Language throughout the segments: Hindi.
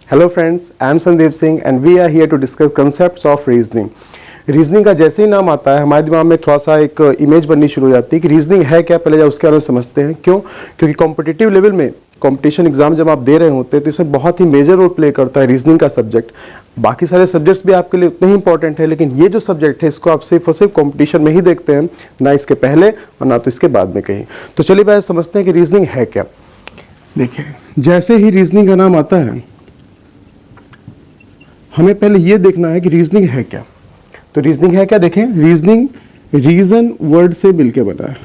Hello friends, I am Sandeep Singh and we are here to discuss concepts of reasoning. Reasoning का जैसे ही नाम आता है हमारे दिमाग में थोड़ा सा एक इमेज बननी शुरू हो जाती है कि रीजनिंग है क्या, पहले उसके बारे में समझते हैं। क्यों? क्योंकि कॉम्पिटिटिव लेवल में कंपटीशन एग्जाम जब आप दे रहे होते हैं तो इसमें बहुत ही मेजर रोल प्ले करता है रीजनिंग का सब्जेक्ट। बाकी सारे सब्जेक्ट्स भी आपके लिए उतने ही इंपॉर्टेंट है, लेकिन ये जो सब्जेक्ट है इसको आप सिर्फ और सिर्फ कॉम्पिटिशन में ही देखते हैं, ना इसके पहले और ना तो इसके बाद में कहीं। तो चलिए पहले समझते हैं कि रीजनिंग है क्या। देखिए, जैसे ही रीजनिंग का नाम आता है हमें पहले ये देखना है कि रीजनिंग है क्या। तो रीजनिंग है क्या, देखें, रीजनिंग रीजन वर्ड से मिलके बना है।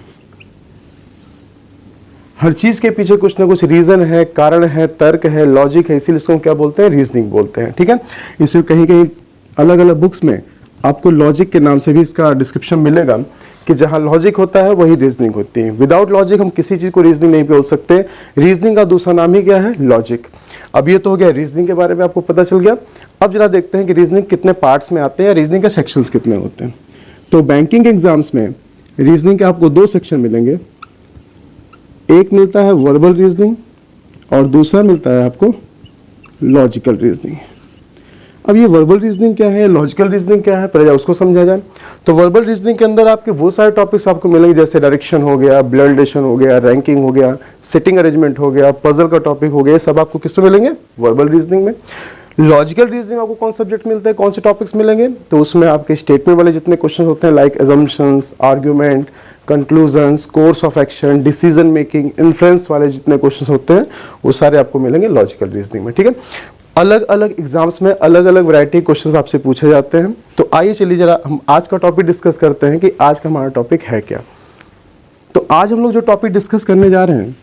हर चीज के पीछे कुछ ना कुछ रीजन है, कारण है, तर्क है, लॉजिक है, इसीलिए इसको क्या बोलते हैं, रीजनिंग बोलते हैं। ठीक है, इसे कहीं कहीं अलग अलग बुक्स में आपको लॉजिक के नाम से भी इसका डिस्क्रिप्शन मिलेगा कि जहां लॉजिक होता है वही रीजनिंग होती है। विदाउट लॉजिक हम किसी चीज को रीजनिंग नहीं बोल सकते। रीजनिंग का दूसरा नाम ही क्या है, लॉजिक। अब ये तो हो गया रीजनिंग के बारे में, आपको पता चल गया। अब जरा देखते हैं कि रीजनिंग कितने पार्ट्स में आते हैं, रीजनिंग के सेक्शंस कितने होते हैं। तो बैंकिंग एग्जाम्स में रीजनिंग के आपको दो सेक्शन मिलेंगे, एक मिलता है वर्बल रीजनिंग और दूसरा मिलता है आपको लॉजिकल रीजनिंग। अब ये वर्बल रीजनिंग क्या है, लॉजिकल रीजनिंग क्या है, पहले उसको समझा जाए। तो वर्बल रीजनिंग के अंदर आपके वो सारे टॉपिक्स आपको मिलेंगे जैसे डायरेक्शन हो गया, ब्लड रिलेशन हो गया, रैंकिंग हो गया, सिटिंग अरेंजमेंट हो गया, पजल का टॉपिक हो गया, सब आपको किसमें मिलेंगे, वर्बल रीजनिंग में। लॉजिकल रीजनिंग आपको कौन सब्जेक्ट मिलते हैं, कौन से टॉपिक्स मिलेंगे, तो उसमें आपके स्टेटमेंट वाले जितने क्वेश्चन होते हैं like assumptions, argument, conclusions, course of action, decision making, influence वाले जितने क्वेश्चन होते हैं वो सारे आपको मिलेंगे लॉजिकल रीजनिंग में। ठीक है, अलग अलग एग्जाम्स में अलग अलग वैरायटी क्वेश्चंस आपसे पूछे जाते हैं। तो आइए चलिए जरा हम आज का टॉपिक डिस्कस करते हैं कि आज का हमारा टॉपिक है क्या। तो आज हम लोग जो टॉपिक डिस्कस करने जा रहे हैं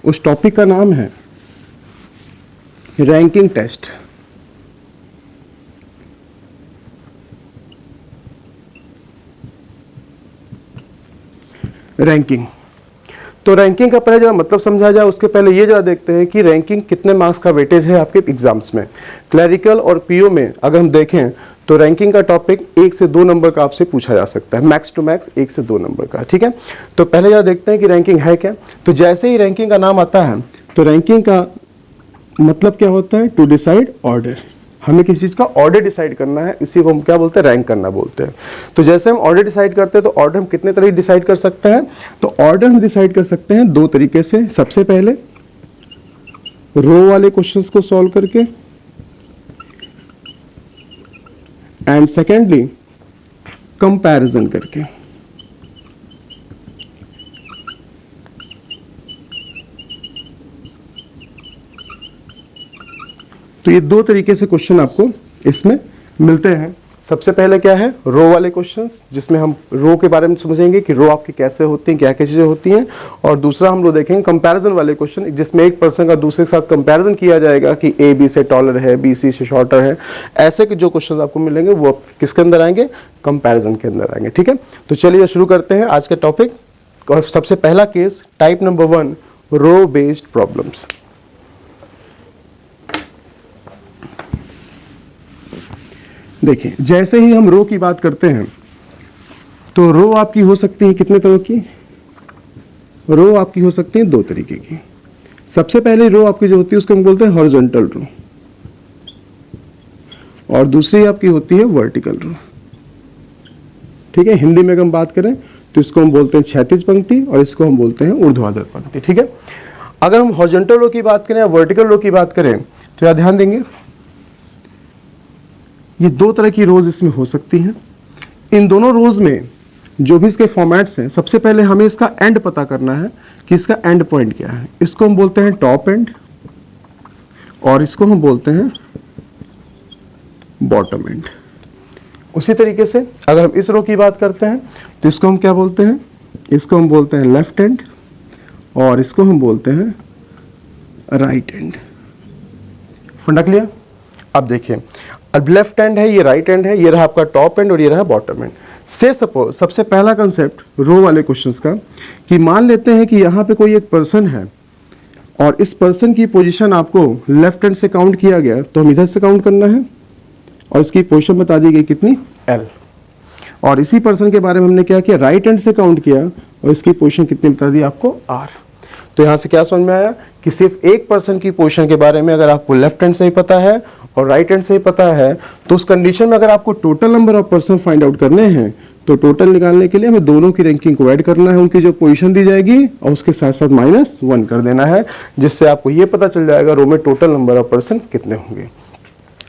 उस टॉपिक का नाम है रैंकिंग टेस्ट। रैंकिंग, तो रैंकिंग का पहले जरा मतलब समझा जाए, उसके पहले ये जरा देखते हैं कि रैंकिंग कितने मार्क्स का वेटेज है आपके एग्जाम्स में। क्लरिकल और पीओ में अगर हम देखें तो रैंकिंग का टॉपिक 1 से 2 नंबर का आपसे पूछा जा सकता है, मैक्स टू मैक्स 1 से 2 नंबर का। ठीक है, तो पहले जरा देखते हैं कि रैंकिंग है क्या। तो जैसे ही रैंकिंग का नाम आता है तो रैंकिंग का मतलब क्या होता है, टू डिसाइड ऑर्डर। हमें किसी चीज का ऑर्डर डिसाइड करना है, इसी को हम क्या बोलते हैं, रैंक करना बोलते हैं। तो जैसे हम ऑर्डर डिसाइड करते हैं तो ऑर्डर हम कितने तरीके डिसाइड कर सकते हैं, तो ऑर्डर हम डिसाइड कर सकते हैं 2 तरीके से। सबसे पहले रो वाले क्वेश्चंस को सॉल्व करके एंड सेकेंडली कंपैरिजन करके। तो ये 2 तरीके से क्वेश्चन आपको इसमें मिलते हैं। सबसे पहले क्या है, रो वाले क्वेश्चंस, जिसमें हम रो के बारे में समझेंगे कि रो आपकी कैसे होती हैं, क्या क्या चीजें होती हैं। और दूसरा हम लोग देखेंगे कंपैरिजन वाले क्वेश्चन, जिसमें एक पर्सन का दूसरे के साथ कंपैरिजन किया जाएगा कि ए बी से टॉलर है, बी सी से शॉर्टर है। ऐसे के जो क्वेश्चन आपको मिलेंगे वो किसके अंदर आएंगे, कंपैरिजन के अंदर आएंगे। ठीक है, तो चलिए शुरू करते हैं आज का टॉपिक। सबसे पहला केस, टाइप नंबर 1, रो बेस्ड प्रॉब्लम्स। देखिए, जैसे ही हम रो की बात करते हैं तो रो आपकी हो सकती है कितने तरह की, रो आपकी हो सकती है 2 तरीके की। सबसे पहले रो आपकी जो होती है उसको हम बोलते हैं हॉरिजॉन्टल रो, और दूसरी आपकी होती है वर्टिकल रो। ठीक है, हिंदी में अगर हम बात करें तो इसको हम बोलते हैं क्षैतिज पंक्ति और इसको हम बोलते हैं ऊर्ध्वाधर पंक्ति। ठीक है, अगर हम हॉरिजॉन्टल रो की बात करें या वर्टिकल रो की बात करें तो यार ध्यान देंगे, ये 2 तरह की रोज इसमें हो सकती हैं। इन दोनों रोज में जो भी इसके फॉर्मेट्स हैं, सबसे पहले हमें इसका एंड पता करना है कि इसका एंड पॉइंट क्या है। इसको हम बोलते हैं टॉप एंड और इसको हम बोलते हैं बॉटम एंड। उसी तरीके से अगर हम इस रो की बात करते हैं तो इसको हम क्या बोलते हैं, इसको हम बोलते हैं लेफ्ट एंड और इसको हम बोलते हैं राइट एंड। फंडा क्लियर? अब देखिए, अब लेफ्ट एंड है, ये राइट एंड है, ये रहा आपका टॉप एंड और ये रहा बॉटम एंड। से सपोज सबसे पहला कंसेप्ट रो वाले क्वेश्चंस का कि मान लेते हैं कि यहाँ पे कोई एक पर्सन है और इस पर्सन की पोजीशन आपको लेफ्ट हैंड से काउंट किया गया, तो हम इधर से काउंट करना है और इसकी पोजीशन बता दी गई कितनी, L। और इसी पर्सन के बारे में हमने क्या किया, राइट हैंड से काउंट किया और इसकी पोजीशन कितनी बता दी आपको, R। तो यहाँ से क्या समझ में आया कि सिर्फ एक पर्सन की पोजीशन के बारे में अगर आपको लेफ्ट हैंड से ही पता है और राइट हैंड से ही पता है, तो उस कंडीशन में अगर आपको total number of person find out करने हैं तो टोटल निकालने के लिए हमें दोनों की रैंकिंग को ऐड करना है, उनकी जो पोजीशन दी जाएगी और उसके साथ साथ -1 कर देना है, जिससे आपको ये पता चल जाएगा रो में टोटल नंबर ऑफ पर्सन कितने होंगे।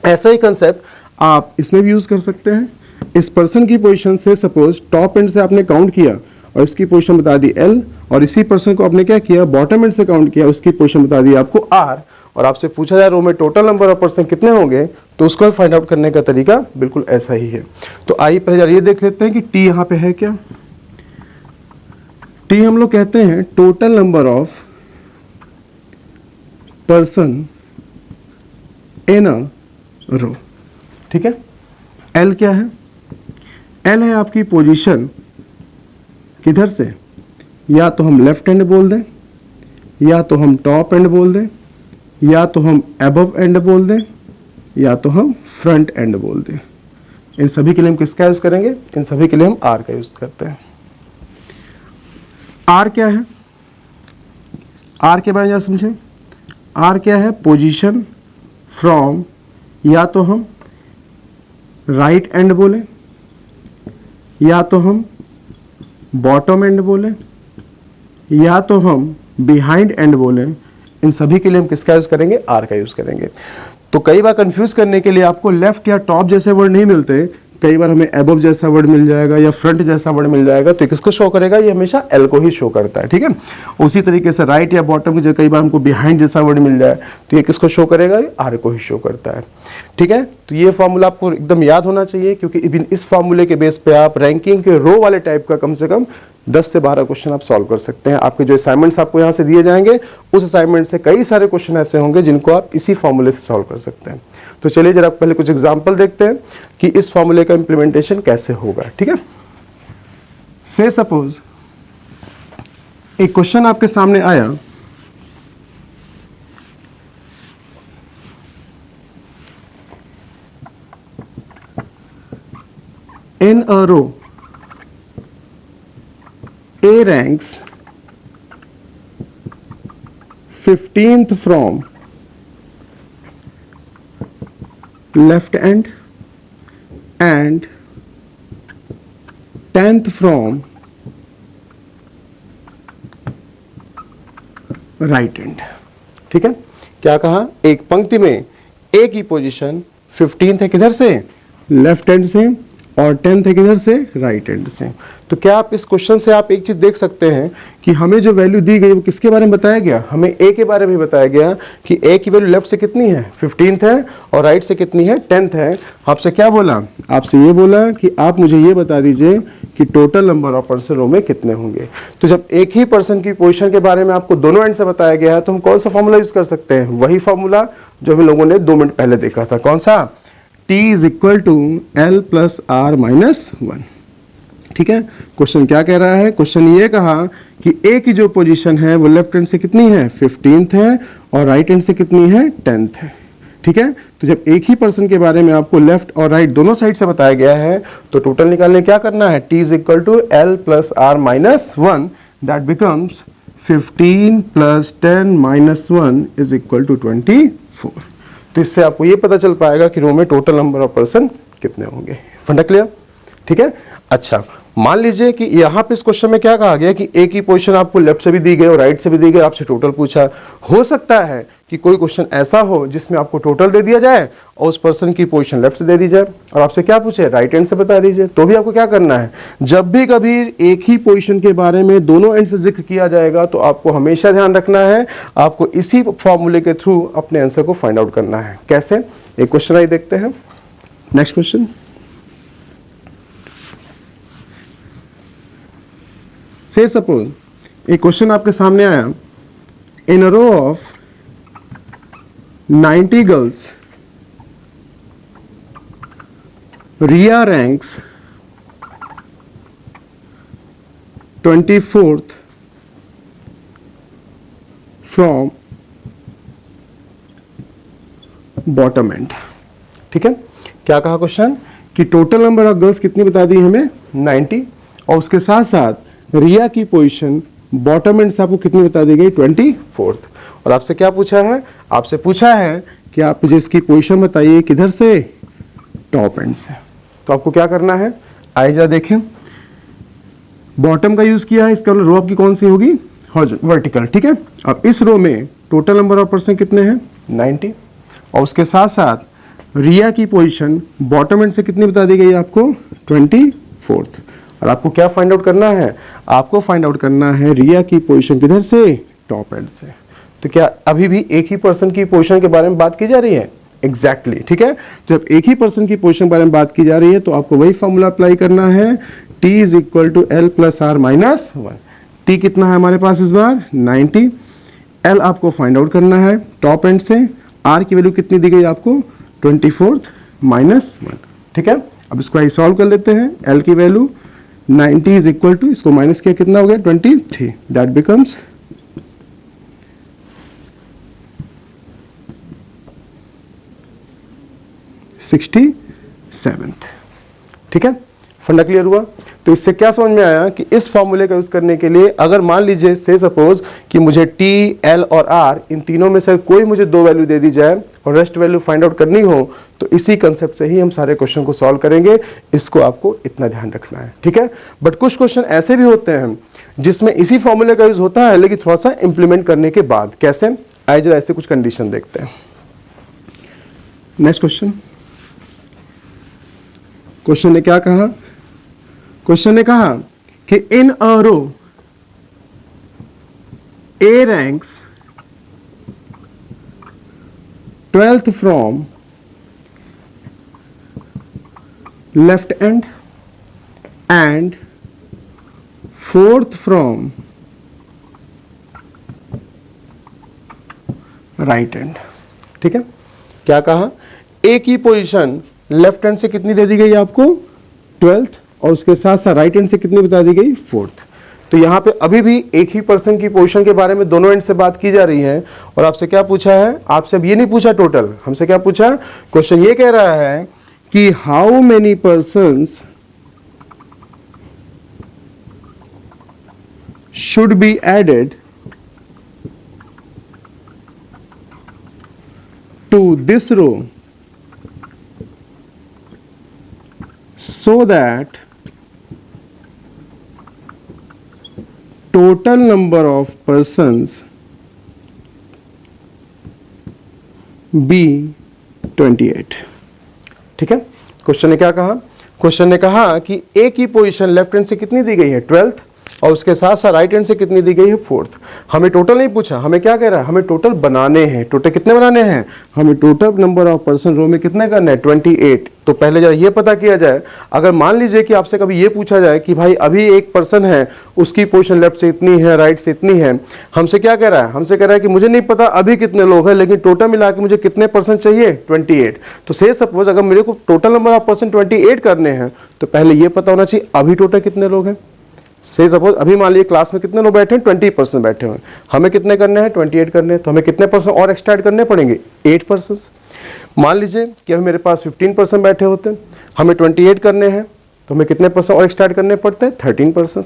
ऐसा ही कंसेप्ट आप इसमें भी यूज कर सकते हैं। इस पर्सन की पोजीशन से सपोज टॉप एंड से आपने काउंट किया और इसकी पोजीशन बता दी L, और इसी पर्सन को आपने क्या किया, बॉटम एंड से काउंट किया, उसकी पोजीशन बता दी आपको R, और आपसे पूछा जाए रो में टोटल नंबर ऑफ पर्सन कितने होंगे, तो उसको फाइंड आउट करने का तरीका बिल्कुल ऐसा ही है। तो आइए पहले ये देख लेते हैं कि T यहाँ पे है क्या। T हम लोग कहते हैं total number of person in a row, ठीक है। L क्या है, L है आपकी पोजीशन किधर से, या तो हम लेफ्ट एंड बोल दें, या तो हम टॉप एंड बोल दें, या तो हम अबव एंड बोल दें, या तो हम फ्रंट एंड बोल दें। इन सभी के लिए हम किसका यूज करेंगे, इन सभी के लिए हम R का यूज करते हैं। R क्या है, R के बारे में समझें। R क्या है, पोजीशन फ्रॉम, या तो हम राइट एंड बोले, या तो हम बॉटम एंड बोले, या तो हम बिहाइंड एंड बोले। इन सभी के लिए हम किसका यूज करेंगे, R का यूज करेंगे। तो कई बार कंफ्यूज करने के लिए आपको लेफ्ट या टॉप जैसे वर्ड नहीं मिलते, कई बार हमें अबव जैसा वर्ड मिल जाएगा या फ्रंट जैसा वर्ड मिल जाएगा, तो किसको शो करेगा, ये हमेशा L को ही शो करता है, ठीक है। उसी तरीके से राइट या बॉटम की जगह कई बार हमको बिहाइंड जैसा वर्ड मिल जाए तो ये किसको शो करेगा, ये R को ही शो करता है, ठीक है। तो ये फॉर्मूला आपको एकदम याद होना चाहिए, क्योंकि इवन इस फॉर्मूले के बेस पे आप रैंकिंग के रो वाले टाइप का कम से कम 10 से 12 क्वेश्चन आप सॉल्व कर सकते हैं। आपके जो असाइनमेंट्स आपको यहाँ से दिए जाएंगे, उस असाइनमेंट से कई सारे क्वेश्चन ऐसे होंगे जिनको आप इसी फॉर्मूले से सॉल्व कर सकते हैं। तो चलिए जरा पहले कुछ एग्जांपल देखते हैं कि इस फॉर्मूले का इंप्लीमेंटेशन कैसे होगा, ठीक है। से सपोज एक क्वेश्चन आपके सामने आया, in a row A ranks 15th from left end and 10th from right end, ठीक है। क्या कहा, एक पंक्ति में A की पोजीशन 15th है किधर से, लेफ्ट एंड से, और 10th है किधर से, राइट एंड से। तो क्या आप इस क्वेश्चन से आप एक चीज देख सकते हैं कि हमें जो वैल्यू दी गई वो किसके बारे में बताया गया, हमें A के बारे में बताया गया कि A की वैल्यू लेफ्ट से कितनी है, 15th है, और राइट से कितनी है, 10th है। आपसे क्या बोला, आपसे ये बोला कि आप मुझे ये बता दीजिए कि टोटल नंबर ऑफ पर्सन रो में कितने होंगे। तो जब एक ही पर्सन की पोजीशन के बारे में आपको दोनों एंड से बताया गया है, तो हम कौन सा फॉर्मूला यूज कर सकते हैं, वही फॉर्मूला जो हम लोगों ने 2 मिनट पहले देखा था। कौन सा, T is equal to L plus R minus 1, ठीक है। क्वेश्चन क्या कह रहा है, क्वेश्चन ये कहा कि A की जो पोजीशन है वो लेफ्ट हैंड से कितनी है, 15th है, और राइट हैंड से कितनी है, 10th है, ठीक है। तो जब एक ही पर्सन के बारे में आपको लेफ्ट और राइट दोनों साइड से बताया गया है, तो टोटल निकालने क्या करना है, T is equal to L plus R minus 1, that becomes 15 plus 10 minus 1 is equal to 24। तो इससे आपको ये पता चल पाएगा कि रो में टोटल नंबर ऑफ पर्सन कितने होंगे। फंडा क्लियर, ठीक है। अच्छा, मान लीजिए कि यहाँ पे इस क्वेश्चन में क्या कहा गया कि A की पोजीशन आपको लेफ्ट से भी दी गई और राइट से भी दी गई, आपसे टोटल पूछा। हो सकता है कि कोई क्वेश्चन ऐसा हो जिसमें आपको टोटल दे दिया जाए और उस पर्सन की पोजीशन लेफ्ट से दे दी जाए और आपसे क्या पूछे, राइट हैंड से बता दीजिए। तो भी आपको क्या करना है, जब भी कभी एक ही पोजीशन के बारे में दोनों एंड से जिक्र किया जाएगा तो आपको हमेशा ध्यान रखना है, आपको इसी फॉर्मूले के थ्रू अपने आंसर को फाइंड आउट करना है। कैसे, एक क्वेश्चन आइए देखते हैं। नेक्स्ट क्वेश्चन, से सपोज एक क्वेश्चन आपके सामने आया, in a row of 90 girls Riya ranks 24th from bottom end, ठीक है। क्या कहा क्वेश्चन कि टोटल नंबर ऑफ गर्ल्स कितनी बता दी हमें, 90, और उसके साथ साथ रिया की पोजीशन बॉटम एंड से आपको कितनी बता दी गई, 24th। और आपसे क्या पूछा है, आपसे पूछा है कि आप मुझे इसकी पोजीशन बताइए किधर से, टॉप एंड से। तो आपको क्या करना है, आइए जरा देखें, बॉटम का यूज किया है, इसका रो आपकी कौन सी होगी, वर्टिकल, ठीक है। अब इस रो में टोटल नंबर ऑफ पर्सन कितने हैं, 90, और उसके साथ साथ रिया की पोजीशन बॉटम एंड से कितनी बता दी गई आपको, 24th। और आपको क्या फाइंड आउट करना है, आपको फाइंड आउट करना है रिया की पोजीशन किधर से, टॉप एंड से। तो क्या अभी भी एक ही पर्सन की पोजीशन के बारे में बात की जा रही है, एग्जैक्टली, ठीक है। तो जब एक ही पर्सन की पोजीशन के बारे में बात की जा रही है तो आपको वही फॉर्मूला अप्लाई करना है, T is equal to L plus R minus 1। T कितना है हमारे पास इस बार, 90, L आपको फाइंड आउट करना है टॉप एंड से, R की वैल्यू कितनी दी गई आपको, 24th माइनस 1, ठीक है। अब इसको आई सॉल्व कर लेते हैं, L की वैल्यू 90 इज इक्वल टू, इसको माइनस किया कितना हो गया, 23, दैट बिकम्स 67th, ठीक है। फंडा क्लियर हुआ। तो इससे क्या समझ में आया कि इस फॉर्मूले का यूज करने के लिए अगर मान लीजिए से सपोज कि मुझे T, L और R इन तीनों में से कोई मुझे दो वैल्यू दे दी जाए और रेस्ट वैल्यू फाइंड आउट करनी हो तो इसी कंसेप्ट से ही हम सारे क्वेश्चन को सॉल्व करेंगे। इसको आपको इतना ध्यान रखना है, ठीक है। बट कुछ क्वेश्चन ऐसे भी होते हैं जिसमें इसी फॉर्मूले का यूज होता है लेकिन थोड़ा सा इंप्लीमेंट करने के बाद। कैसे, आइए जरा ऐसे कुछ कंडीशन देखते हैं। नेक्स्ट क्वेश्चन, क्वेश्चन ने क्या कहा, क्वेश्चन ने कहा कि इन a row A ranks 12th from left end and 4th from right end, ठीक है। क्या कहा, ए की पोजीशन लेफ्ट हैंड से कितनी दे दी गई आपको, 12th, और उसके साथ साथ राइट हैंड से कितनी बता दी गई, 4th। तो यहाँ पे अभी भी एक ही पर्सन की पोजीशन के बारे में दोनों एंड से बात की जा रही है। और आपसे क्या पूछा है, आपसे अब ये नहीं पूछा टोटल, हमसे क्या पूछा, क्वेश्चन ये कह रहा है कि how many persons should be added to this row so that total number of persons be 28। ठीक है। क्वेश्चन ने क्या कहा, क्वेश्चन ने कहा कि ए की पोजीशन लेफ्ट हैंड से कितनी दी गई है, 12th, और उसके साथ साथ राइट हैंड से कितनी दी गई है, 4th। हमें टोटल नहीं पूछा, हमें क्या कह रहा है, हमें टोटल बनाने हैं। टोटल कितने बनाने हैं, हमें टोटल नंबर ऑफ पर्सन रो में कितने करना है, 28। तो पहले जरा ये पता किया जाए, अगर मान लीजिए कि आपसे कभी ये पूछा जाए कि भाई अभी एक पर्सन है उसकी पोजीशन लेफ्ट से इतनी है, राइट से इतनी है, हमसे क्या कह रहा है, हमसे कह रहा है कि मुझे नहीं पता अभी कितने लोग हैं लेकिन टोटल मिला के मुझे कितने पर्सन चाहिए, 28। तो से सपोज अगर मेरे को टोटल नंबर ऑफ पर्सन 28 करने हैं तो पहले ये पता होना चाहिए अभी टोटल कितने लोग हैं। से सपोज अभी मान लीजिए क्लास में कितने लोग बैठे हैं, 20% बैठे हुए हैं, हमें कितने करने हैं, 28 करने हैं, तो हमें कितने पर्सन और एक्स्ट्रा ऐड करने पड़ेंगे, 8 पर्सन। मान लीजिए कि अभी मेरे पास 15% बैठे होते हैं, हमें 28 करने हैं, तो हमें कितने पर्सन और एक्स्ट्रा ऐड करने पड़ते हैं, 13 पर्सन।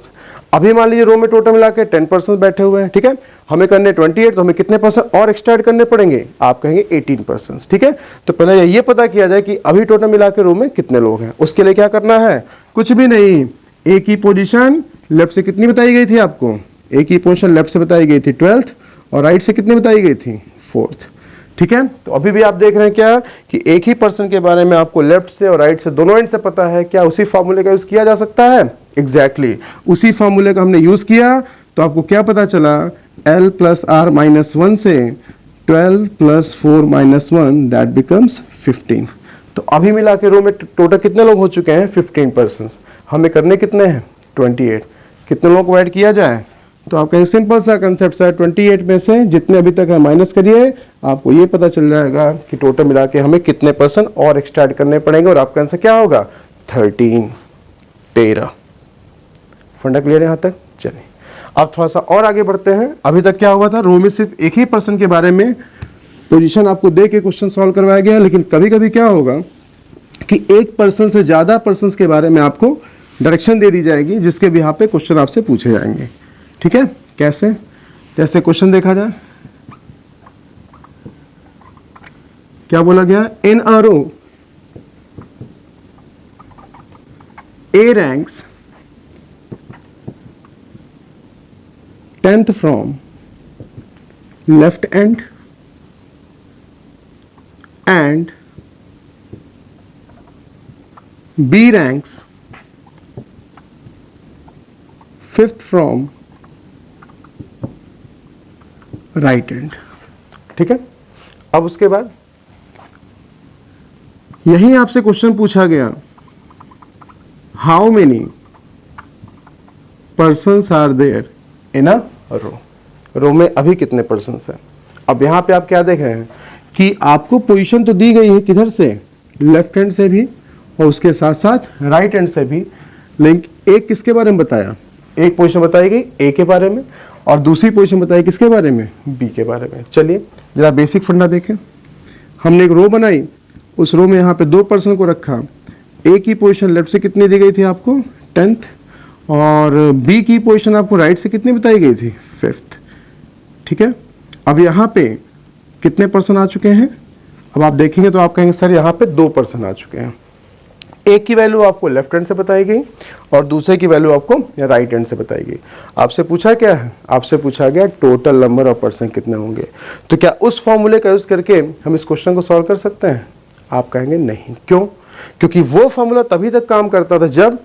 अभी मान लीजिए रो में टोटल मिला के 10% बैठे हुए हैं, ठीक है, हमें करने 28, तो हमें कितने पर्सन और एक्स्ट्रा ऐड करने पड़ेंगे, आप कहेंगे 18 पर्सन, ठीक है। तो पहले ये पता किया जाए कि अभी टोटल मिला के रो में कितने लोग हैं। उसके लिए क्या करना है, कुछ भी नहीं, ए की पोजीशन लेफ्ट से कितनी बताई गई थी आपको, ए की पोजीशन लेफ्ट से बताई गई थी 12th, और राइट से कितनी बताई गई थी, 4th, ठीक है। तो अभी भी आप देख रहे हैं क्या कि एक ही पर्सन के बारे में आपको लेफ्ट से और राइट से दोनों एंड से पता है, क्या उसी फॉर्मूले का यूज किया जा सकता है, एग्जैक्टली उसी फॉर्मूले का हमने यूज किया। तो आपको क्या पता चला, L प्लस R माइनस 1 से 12 प्लस 4 माइनस 1 दैट बिकम्स 15। तो अभी मिला के रो में टोटल कितने लोग हो चुके हैं, 15 पर्सन। हमें करने कितने हैं, 28। कितने लोगों को ऐड किया जाए, तो आप कहें सिंपल सा कंसेप्ट है, 28 में से जितने अभी तक है माइनस करिए, आपको ये पता चल जाएगा कि टोटल मिला के हमें कितने पर्सन और एक्स्ट्रा ऐड करने पड़ेंगे, और आपका आंसर क्या होगा, 13। फंडा क्लियर है यहाँ तक। चलिए अब थोड़ा सा और आगे बढ़ते हैं। अभी तक क्या हुआ था, रो में सिर्फ एक ही पर्सन के बारे में पोजीशन आपको दे के क्वेश्चन सॉल्व करवाया गया, लेकिन कभी कभी क्या होगा कि एक पर्सन से ज्यादा पर्सन के बारे में आपको डायरेक्शन दे दी जाएगी जिसके भी यहाँ पे क्वेश्चन आपसे पूछे जाएंगे, ठीक है। कैसे, जैसे क्वेश्चन देखा जाए, क्या बोला गया, in a row A ranks 10th from left end and B ranks 5th from right end। ठीक है, अब उसके बाद यही आपसे क्वेश्चन पूछा गया, how many persons are there in a row, row में अभी कितने पर्सन्स हैं। अब यहां पे आप क्या देख रहे हैं कि आपको पोजीशन तो दी गई है किधर से, लेफ्ट हैंड से भी और उसके साथ साथ राइट हैंड से भी, लेकिन एक किसके बारे में बताया, एक पोजीशन बताई गई ए के बारे में और दूसरी पोजीशन बताई किसके बारे में, बी के बारे में। चलिए जरा बेसिक फंडा देखें, हमने एक रो बनाई, उस रो में यहाँ पे 2 पर्सन को रखा, ए की पोजीशन लेफ्ट से कितनी दी गई थी आपको 10th और बी की पोजीशन आपको राइट से कितनी बताई गई थी 5th। ठीक है, अब यहाँ पे कितने पर्सन आ चुके हैं, अब आप देखेंगे तो आप कहेंगे सर यहाँ पे 2 पर्सन आ चुके हैं। एक की वैल्यू आपको लेफ्ट हैंड से बताई गई और दूसरे की वैल्यू आपको राइट हैंड से बताई गई। आपसे पूछा क्या है, आपसे पूछा गया टोटल नंबर ऑफ पर्सन कितने होंगे। तो क्या उस फॉर्मूले का यूज करके हम इस क्वेश्चन को सॉल्व कर सकते हैं, आप कहेंगे नहीं। क्यों, क्योंकि वो फॉर्मूला तभी तक काम करता था जब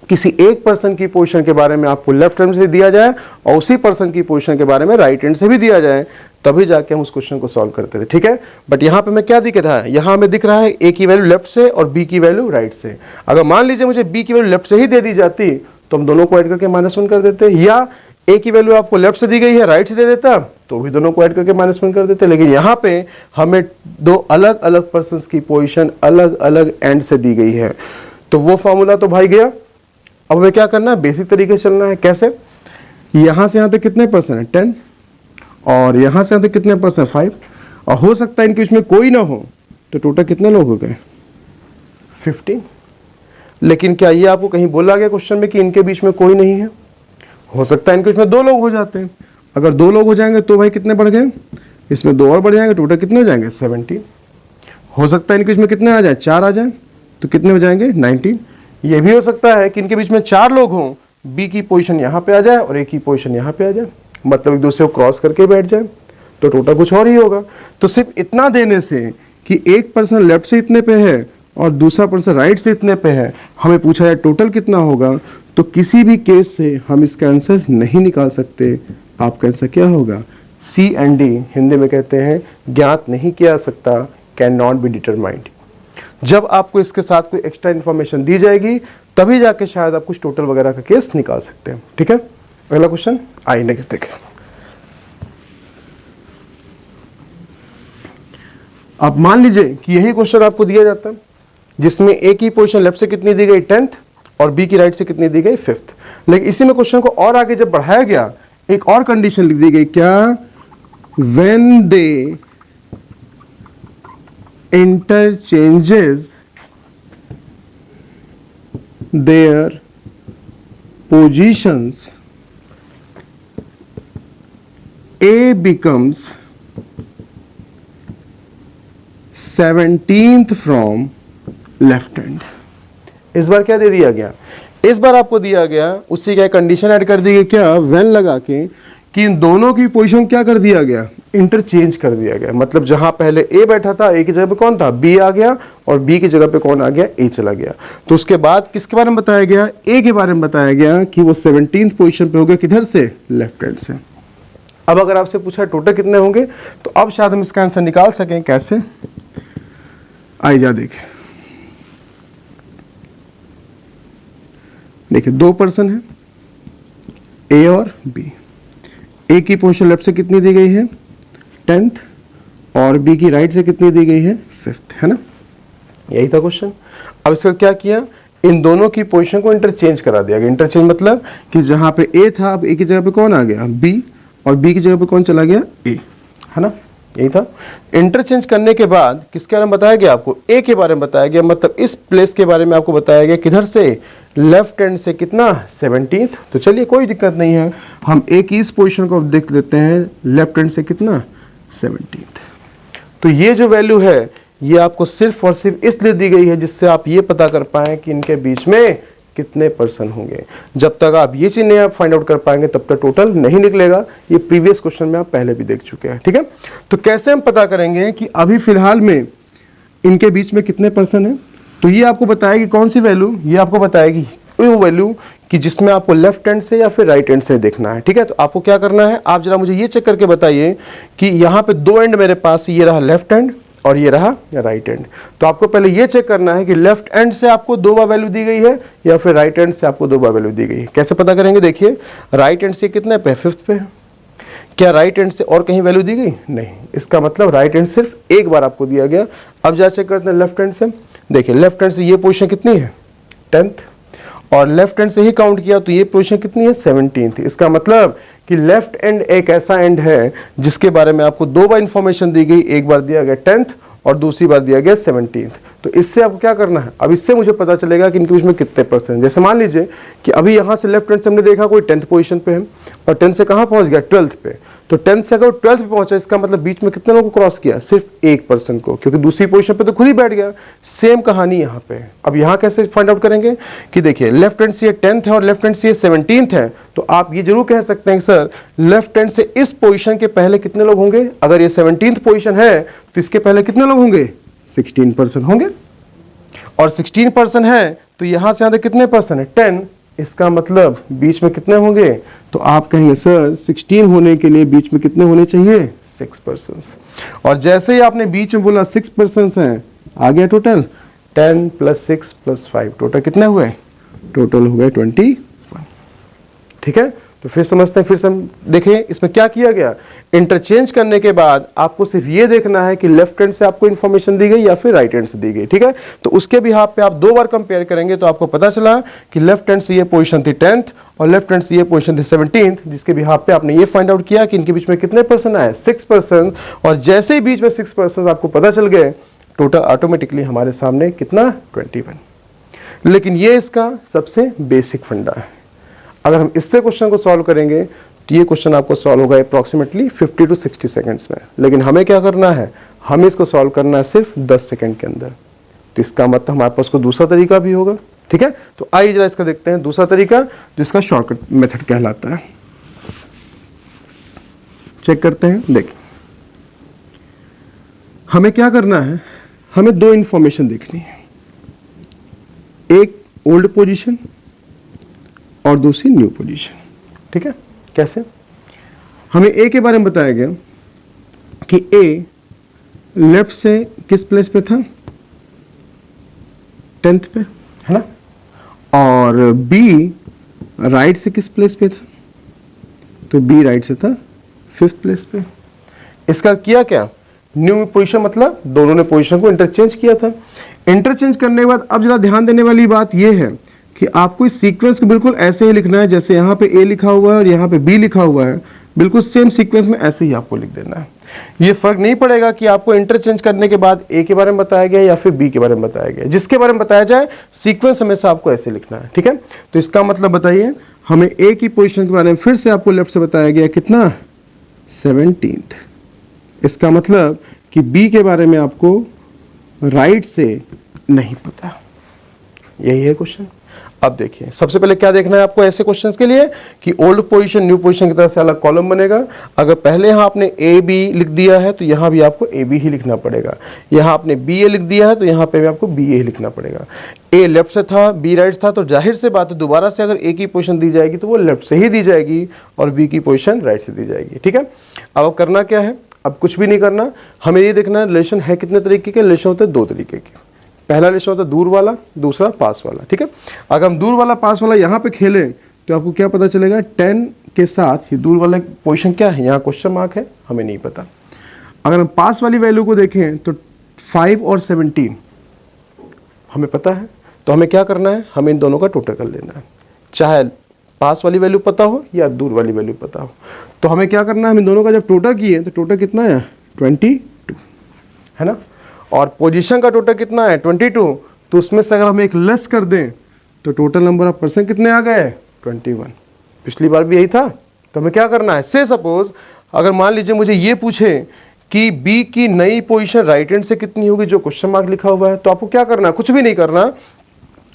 किसी एक पर्सन की पोजीशन के बारे में आपको लेफ्ट हैंड से दिया जाए और उसी पर्सन की पोजीशन के बारे में राइट हैंड से भी दिया जाए, तभी जाके हम उस क्वेश्चन को सॉल्व करते थे। ठीक है, बट यहाँ पे मैं क्या दिख रहा है, यहाँ हमें दिख रहा है ए की वैल्यू लेफ्ट से और बी की वैल्यू राइट से। अगर मान लीजिए मुझे बी की वैल्यू लेफ्ट से ही दे दी जाती तो हम दोनों को ऐड करके -1 कर देते, या ए की वैल्यू आपको लेफ्ट से दी गई है राइट से दे देता तो भी दोनों को ऐड करके -1 कर देते। लेकिन यहाँ पे हमें 2 अलग अलग पर्सन की पोजिशन अलग अलग एंड से दी गई है, तो वो फॉर्मूला तो भाई गया। अब हमें क्या करना है, बेसिक तरीके से चलना है। कैसे, यहां से यहां तक कितने पर्सन है 10 और यहां से यहां तक कितने पर्सन 5 और हो सकता है इनके बीच में कोई ना हो, तो टोटल कितने लोग हो गए 15। लेकिन क्या ये आपको कहीं बोला गया क्वेश्चन में कि इनके बीच में कोई नहीं है, हो सकता है इनके बीच में 2 लोग हो जाते हैं। अगर 2 लोग हो जाएंगे तो भाई कितने बढ़ गए, इसमें 2 और बढ़ जाएंगे, टोटल कितने हो जाएंगे 17। हो सकता है इनके बीच में कितने आ जाए, 4 आ जाए, तो कितने हो जाएंगे 19। ये भी हो सकता है कि इनके बीच में 4 लोग हों, बी की पोजीशन यहाँ पे आ जाए और ए की पोजीशन यहाँ पे आ जाए, मतलब एक दूसरे को क्रॉस करके बैठ जाए, तो टोटल कुछ और ही होगा। तो सिर्फ इतना देने से कि एक पर्सन लेफ्ट से इतने पे है और दूसरा पर्सन राइट से इतने पे है, हमें पूछा जाए टोटल कितना होगा, तो किसी भी केस से हम इसका आंसर नहीं निकाल सकते। आपका आंसर क्या होगा, सी एंड डी, हिंदी में कहते हैं ज्ञात नहीं किया जा सकता, कैन नॉट बी डिटरमाइंड। जब आपको इसके साथ कोई एक्स्ट्रा इन्फॉर्मेशन दी जाएगी तभी जाके शायद आप कुछ टोटल वगैरह का केस निकाल सकते हैं। ठीक है, अगला क्वेश्चन आइए नेक्स्ट देखें। अब मान लीजिए कि यही क्वेश्चन आपको दिया जाता है जिसमें ए की पोजीशन लेफ्ट से कितनी दी गई 10th और बी की राइट से कितनी दी गई 5th। लेकिन इसी में क्वेश्चन को और आगे जब बढ़ाया गया, एक और कंडीशन लिख दी गई, क्या, when they interchanges their positions, A becomes 17th from left hand। इस बार क्या दे दिया गया, इस बार आपको दिया गया उसी क्या कंडीशन ऐड कर दी गई, क्या, व्हेन लगा के, कि इन दोनों की पोजीशन क्या कर दिया गया, इंटरचेंज कर दिया गया। मतलब जहां पहले ए बैठा था, ए की जगह पे कौन था, बी आ गया, और बी की जगह पे कौन आ गया, ए चला गया। तो उसके बाद किसके बारे में बताया गया, ए के बारे में बताया गया कि वो 17th पोजीशन पे हो गया, किधर से, लेफ्ट हैंड से। अब अगर आपसे पूछा टोटल कितने होंगे, तो अब शायद हम इसका आंसर निकाल सकें। कैसे, आइए जा देखें। देखिए 2 पर्सन है, ए और बी। ए की पोजीशन लेफ्ट से कितनी दी गई है 10th और बी की राइट से कितनी दी गई है 5th, है ना, यही था क्वेश्चन। अब इसका क्या किया, इन दोनों की पोजीशन को इंटरचेंज करा दिया गया। इंटरचेंज मतलब कि जहां पे ए था, अब ए की जगह पे कौन आ गया, बी, और बी की जगह पे कौन चला गया, ए, है ना, यही था। इंटरचेंज करने के बाद किसके बारे में बताया गया आपको, ए के बारे में बताया गया, मतलब इस प्लेस के बारे में आपको बताया गया, किधर से, लेफ्ट हैंड से, कितना, 17th। तो चलिए कोई दिक्कत नहीं है, हम ए की इस पोजीशन को देख लेते हैं, लेफ्ट हैंड से कितना, 17th। तो ये जो वैल्यू है ये आपको सिर्फ और सिर्फ इसलिए दी गई है जिससे आप ये पता कर पाएं कि इनके बीच में कितने पर्सन होंगे। जब तक आप ये चीज नहीं आप फाइंड आउट कर पाएंगे तब तक टोटल नहीं निकलेगा। ये प्रीवियस क्वेश्चन में आप पहले भी देख चुके हैं, ठीक है। तो कैसे हम पता करेंगे कि अभी फिलहाल में इनके बीच में कितने पर्सन है? तो ये आपको बताएगी कौन सी वैल्यू, ये आपको बताएगी वो वैल्यू कि जिसमें आपको लेफ्ट हैंड से या फिर राइट हैंड से देखना है, ठीक है। तो आपको क्या करना है, आप जरा मुझे ये चेक करके बताइए कि यहाँ पे दो एंड मेरे पास, ये रहा लेफ्ट हैंड और ये रहा राइट हैंड। तो आपको पहले ये चेक करना है कि लेफ्ट हैंड से आपको 2 बार वैल्यू दी गई है या फिर राइट हैंड से आपको 2 बार वैल्यू दी गई है। कैसे पता करेंगे? देखिए राइट हैंड से कितने पे, 5th पे है। क्या राइट हैंड से और कहीं वैल्यू दी गई? नहीं। इसका मतलब राइट हैंड सिर्फ एक बार आपको दिया गया। अब जा चेक करते हैं लेफ्ट हैंड से। देखिए लेफ्ट हैंड से ये पोजीशन कितनी है, 10th, और लेफ्ट हैंड से ही काउंट किया तो ये पोजीशन कितनी है, 17th। इसका मतलब कि लेफ्ट एंड एक ऐसा एंड है जिसके बारे में आपको 2 बार इंफॉर्मेशन दी गई, एक बार दिया गया 10th और दूसरी बार दिया गया 17th। तो इससे आपको क्या करना है, अब इससे मुझे पता चलेगा कि इनके बीच में कितने पर्सन। जैसे मान लीजिए कि अभी यहाँ से लेफ्ट हैंड से हमने देखा कोई 10th पोजीशन पे है और 10th से कहाँ पहुँच गया, 12th पे। तो 10th से अगर 12th पे पहुंचा, इसका मतलब बीच में कितने लोगों को क्रॉस किया, सिर्फ एक पर्सन को, क्योंकि दूसरी पोजीशन पे तो खुद ही बैठ गया। सेम कहानी यहाँ पे। अब यहाँ कैसे फाइंड आउट करेंगे कि देखिए लेफ्ट हैंड से ये 10th है और लेफ्ट हैंड से ये 17th है। तो आप ये जरूर कह सकते हैं सर लेफ्ट हैंड से इस पोजीशन के पहले कितने लोग होंगे। अगर ये 17th पोजीशन है तो इसके पहले कितने लोग होंगे, 16 पर्सन होंगे। और 16 पर्सन है तो यहां से यहां तक कितने पर्सन है, 10। इसका मतलब बीच में कितने होंगे, तो आप कहेंगे सर 16 होने के लिए बीच में कितने होने चाहिए, 6 पर्सन्स। और जैसे ही आपने बीच में बोला 6 पर्सन्स हैं, आ गया टोटल 10 + 6 + 5, टोटल कितने हुए, टोटल हो गए 21। ठीक है, तो फिर समझते हैं, फिर से हम देखें इसमें क्या किया गया। इंटरचेंज करने के बाद आपको सिर्फ ये देखना है कि लेफ्ट हैंड से आपको इंफॉर्मेशन दी गई या फिर राइट हैंड से दी गई। ठीक है, तो उसके बिहाफ पे आप 2 बार कंपेयर करेंगे तो आपको पता चला कि लेफ्ट हैंड से ये पोजीशन थी 10th और लेफ्ट हैंड से ये पोजीशन थी 17th, जिसके बिहाफ पे आपने ये फाइंड आउट किया कि इनके बीच में कितने पर्सन आए, 6 पर्सन। और जैसे ही बीच में 6 पर्सन आपको पता चल गए, टोटल ऑटोमेटिकली हमारे सामने कितना, 21। लेकिन ये इसका सबसे बेसिक फंडा है। अगर हम इससे क्वेश्चन को सॉल्व करेंगे तो ये क्वेश्चन आपको सॉल्व होगा अप्रॉक्सीमेटली 50 to 60 सेकंड्स में। लेकिन हमें क्या करना है, हमें इसको सॉल्व करना है सिर्फ 10 सेकंड के अंदर। तो इसका मतलब हमारे पास को दूसरा तरीका भी होगा। ठीक है, तो आइए जरा इसका देखते हैं दूसरा तरीका जिसका शॉर्टकट मेथड कहलाता है। चेक करते हैं। देखिए हमें क्या करना है, हमें 2 इंफॉर्मेशन देखनी है, एक ओल्ड पोजीशन और दूसरी न्यू पोजीशन। ठीक है, कैसे, हमें ए के बारे में बताया गया कि ए लेफ्ट से किस प्लेस पे था, 10th पे, है ना, और बी राइट से किस प्लेस पे था, तो बी राइट से था 5th प्लेस पे। इसका किया क्या, न्यू पोजीशन, मतलब दोनों ने पोजीशन को इंटरचेंज किया था। इंटरचेंज करने के बाद अब जरा ध्यान देने वाली बात यह है कि आपको इस सीक्वेंस को बिल्कुल ऐसे ही लिखना है जैसे यहाँ पे ए लिखा हुआ है और यहाँ पे बी लिखा हुआ है, बिल्कुल सेम सीक्वेंस में ऐसे ही आपको लिख देना है। ये फर्क नहीं पड़ेगा कि आपको इंटरचेंज करने के बाद ए के बारे में बताया गया या फिर बी के बारे में बताया गया, जिसके बारे में बताया जाए सीक्वेंस हमेशा आपको ऐसे लिखना है। ठीक है, तो इसका मतलब बताइए, हमें ए की पोजिशन के बारे में फिर से आपको लेफ्ट से बताया गया कितना, 17th। इसका मतलब कि बी के बारे में आपको राइट से नहीं पता। यही है क्वेश्चन। अब देखिए सबसे पहले क्या देखना है आपको ऐसे क्वेश्चंस के लिए कि ओल्ड पोजीशन न्यू पोजीशन की तरह से अलग कॉलम बनेगा। अगर पहले यहां आपने ए बी लिख दिया है तो यहां भी आपको ए बी ही लिखना पड़ेगा। यहां आपने बी ए लिख दिया है तो यहां पे भी आपको बी ए ही लिखना पड़ेगा। ए लेफ्ट से था, बी राइट था, तो जाहिर से बात है दोबारा से अगर ए की पोजीशन दी जाएगी तो वो लेफ्ट से ही दी जाएगी और बी की पोजीशन राइट से दी जाएगी। ठीक है, अब करना क्या है, अब कुछ भी नहीं करना, हमें ये देखना है रिलेशन है कितने तरीके के। रिलेशन होते हैं 2 तरीके के। पहला रिलेशन होता है दूर वाला, दूसरा पास वाला। ठीक है, अगर हम दूर वाला पास वाला यहाँ पे खेलें तो आपको क्या पता चलेगा, 10 के साथ ये दूर वाला पोजीशन क्या है, यहाँ क्वेश्चन मार्क है, हमें नहीं पता। अगर हम पास वाली वैल्यू को देखें तो 5 और 17 हमें पता है, तो हमें क्या करना है, हमें इन दोनों का टोटल कर लेना है, चाहे पास वाली वैल्यू पता हो या दूर वाली वैल्यू पता हो। तो हमें क्या करना है, हम इन दोनों का जब टोटल किए तो टोटल कितना है, 22, है ना, और पोजीशन का टोटल कितना है, 22। तो उसमें से अगर हम एक लेस कर दें तो टोटल नंबर ऑफ पर्सन कितने आ गए, 21। पिछली बार भी यही था। तो हमें क्या करना है, से सपोज अगर मान लीजिए मुझे ये पूछे कि बी की नई पोजीशन राइट हैंड से कितनी होगी, जो क्वेश्चन मार्क लिखा हुआ है। तो आपको क्या करना है, कुछ भी नहीं करना,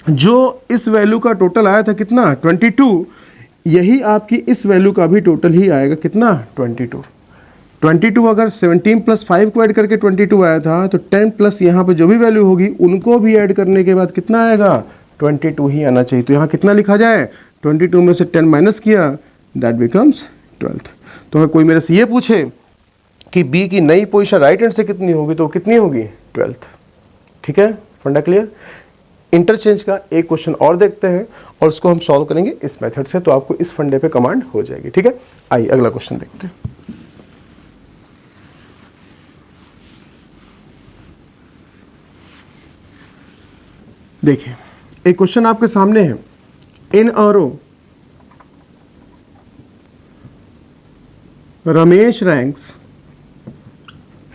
जो इस वैल्यू का टोटल आया था कितना 22, यही आपकी इस वैल्यू का भी टोटल ही आएगा कितना 22। 22 अगर 17 प्लस 5 को ऐड करके 22 आया था, तो 10 प्लस यहाँ पे जो भी वैल्यू होगी उनको भी ऐड करने के बाद कितना आएगा 22 ही आना चाहिए। तो यहाँ कितना लिखा जाए, 22 में से 10 माइनस किया, दैट बिकम्स 12। तो अगर कोई मेरे से ये पूछे कि बी की नई पोजीशन राइट हैंड से कितनी होगी, तो कितनी होगी 12। ठीक है, फंडा क्लियर। इंटरचेंज का एक क्वेश्चन और देखते हैं और उसको हम सॉल्व करेंगे इस मेथड से, तो आपको इस फंडे पे कमांड हो जाएगी। ठीक है, आइए अगला क्वेश्चन देखते हैं। देखिए एक क्वेश्चन आपके सामने है, in a row Ramesh ranks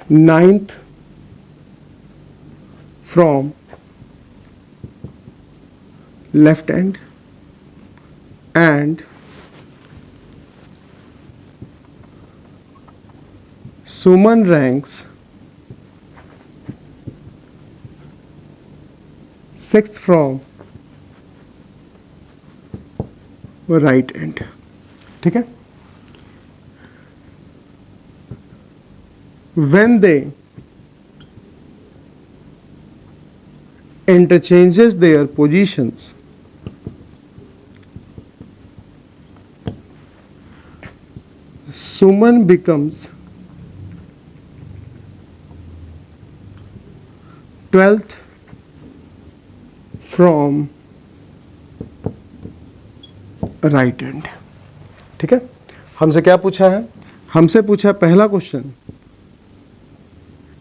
9th from left hand and Suman ranks 6th from right hand। ठीक है, when they interchanges their positions, Suman becomes 12th from right hand। ठीक है, हमसे क्या पूछा है, हमसे पूछा पहला question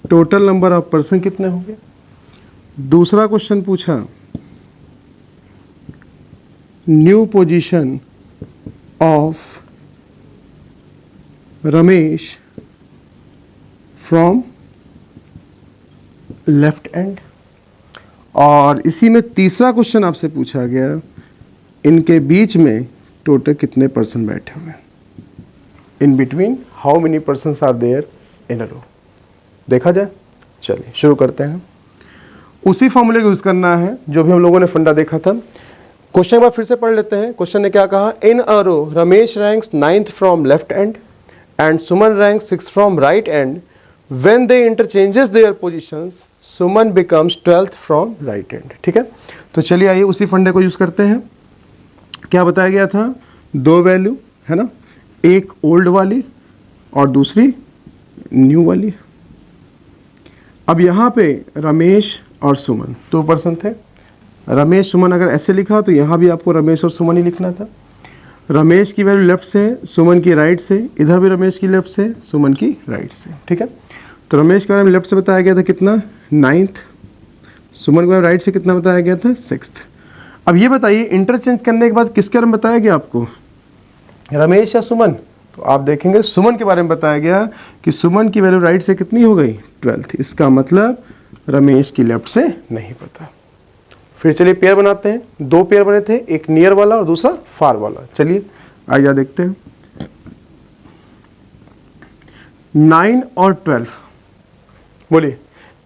total number of person कितने होंगे, दूसरा क्वेश्चन पूछा new position of Ramesh from left and, और इसी में तीसरा क्वेश्चन आपसे पूछा गया इनके बीच में टोटल कितने पर्सन बैठे हुए हैं, in between how many persons are there in a row. देखा जाए, चलिए शुरू करते हैं। उसी फॉर्मूले को यूज करना है जो भी हम लोगों ने फंडा देखा था। क्वेश्चन एक बार फिर से पढ़ लेते हैं। क्वेश्चन ने क्या कहा, in a row Ramesh ranks 9th from left end and Suman ranks 6th from right end, when they interchanges their positions Suman becomes 12th from right end. ठीक है, तो चलिए आइए उसी फंडे को यूज करते हैं। क्या बताया गया था, दो वैल्यू है ना, एक ओल्ड वाली और दूसरी न्यू वाली। अब यहाँ पे रमेश और सुमन दो पर्सन थे, रमेश सुमन अगर ऐसे लिखा तो यहाँ भी आपको रमेश और सुमन ही लिखना था। रमेश की वैल्यू लेफ्ट से, सुमन की राइट से, इधर भी रमेश की लेफ्ट से, सुमन की राइट से। ठीक है, तो रमेश के बारे में लेफ्ट से बताया गया था कितना 9th, सुमन के बारे में राइट से कितना बताया गया था 6th। अब ये बताइए इंटरचेंज करने के बाद किसके बारे में बताया गया आपको, रमेश या सुमन, तो आप देखेंगे सुमन के बारे में बताया गया कि सुमन की वैल्यू राइट से कितनी हो गई 12th, इसका मतलब रमेश की लेफ्ट से नहीं पता। फिर चलिए पेयर बनाते हैं, दो पेयर बने थे, एक नियर वाला और दूसरा फार वाला। चलिए आइए देखते हैं। 9 और 12, बोलिए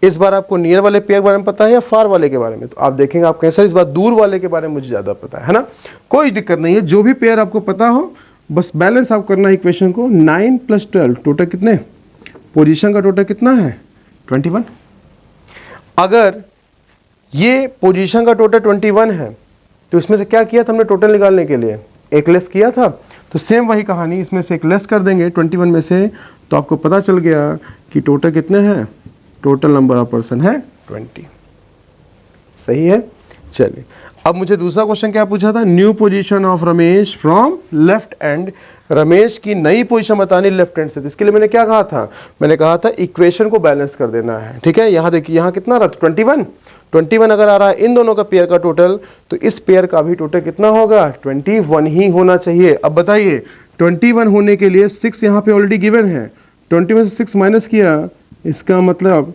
इस बार आपको नियर वाले पेयर के बारे में पता है या फार वाले के बारे में, तो आप देखेंगे आप कैसा, इस बार दूर वाले के बारे में मुझे ज्यादा पता है ना। कोई दिक्कत नहीं है, जो भी पेयर आपको पता हो बस बैलेंस आप करना है इक्वेशन को। 9 + 12 टोटल कितने, पोजीशन का टोटल कितना है 21। अगर ये पोजीशन का टोटल 21 है तो इसमें से क्या किया था हमने टोटल निकालने के लिए, एक लेस किया था। तो सेम वही कहानी, इसमें से एक लेस कर देंगे 21 में से, तो आपको पता चल गया कि टोटल कितने हैं, टोटल नंबर ऑफ पर्सन है 20। सही है। चलिए अब मुझे दूसरा क्वेश्चन क्या पूछा था, new position of Ramesh from left and, Ramesh की नई पोजीशन बतानी लेफ्ट हैंड से। तो इसके लिए मैंने क्या कहा था, मैंने कहा था इक्वेशन को बैलेंस कर देना है। ठीक है, यहाँ देखिए यहाँ कितना रहा 21 अगर आ रहा है इन दोनों का पेयर का टोटल, तो इस पेयर का भी टोटल कितना होगा 21 ही होना चाहिए। अब बताइए 21 होने के लिए 6 यहाँ पे ऑलरेडी गिवन है, 21 से 6 माइनस किया, इसका मतलब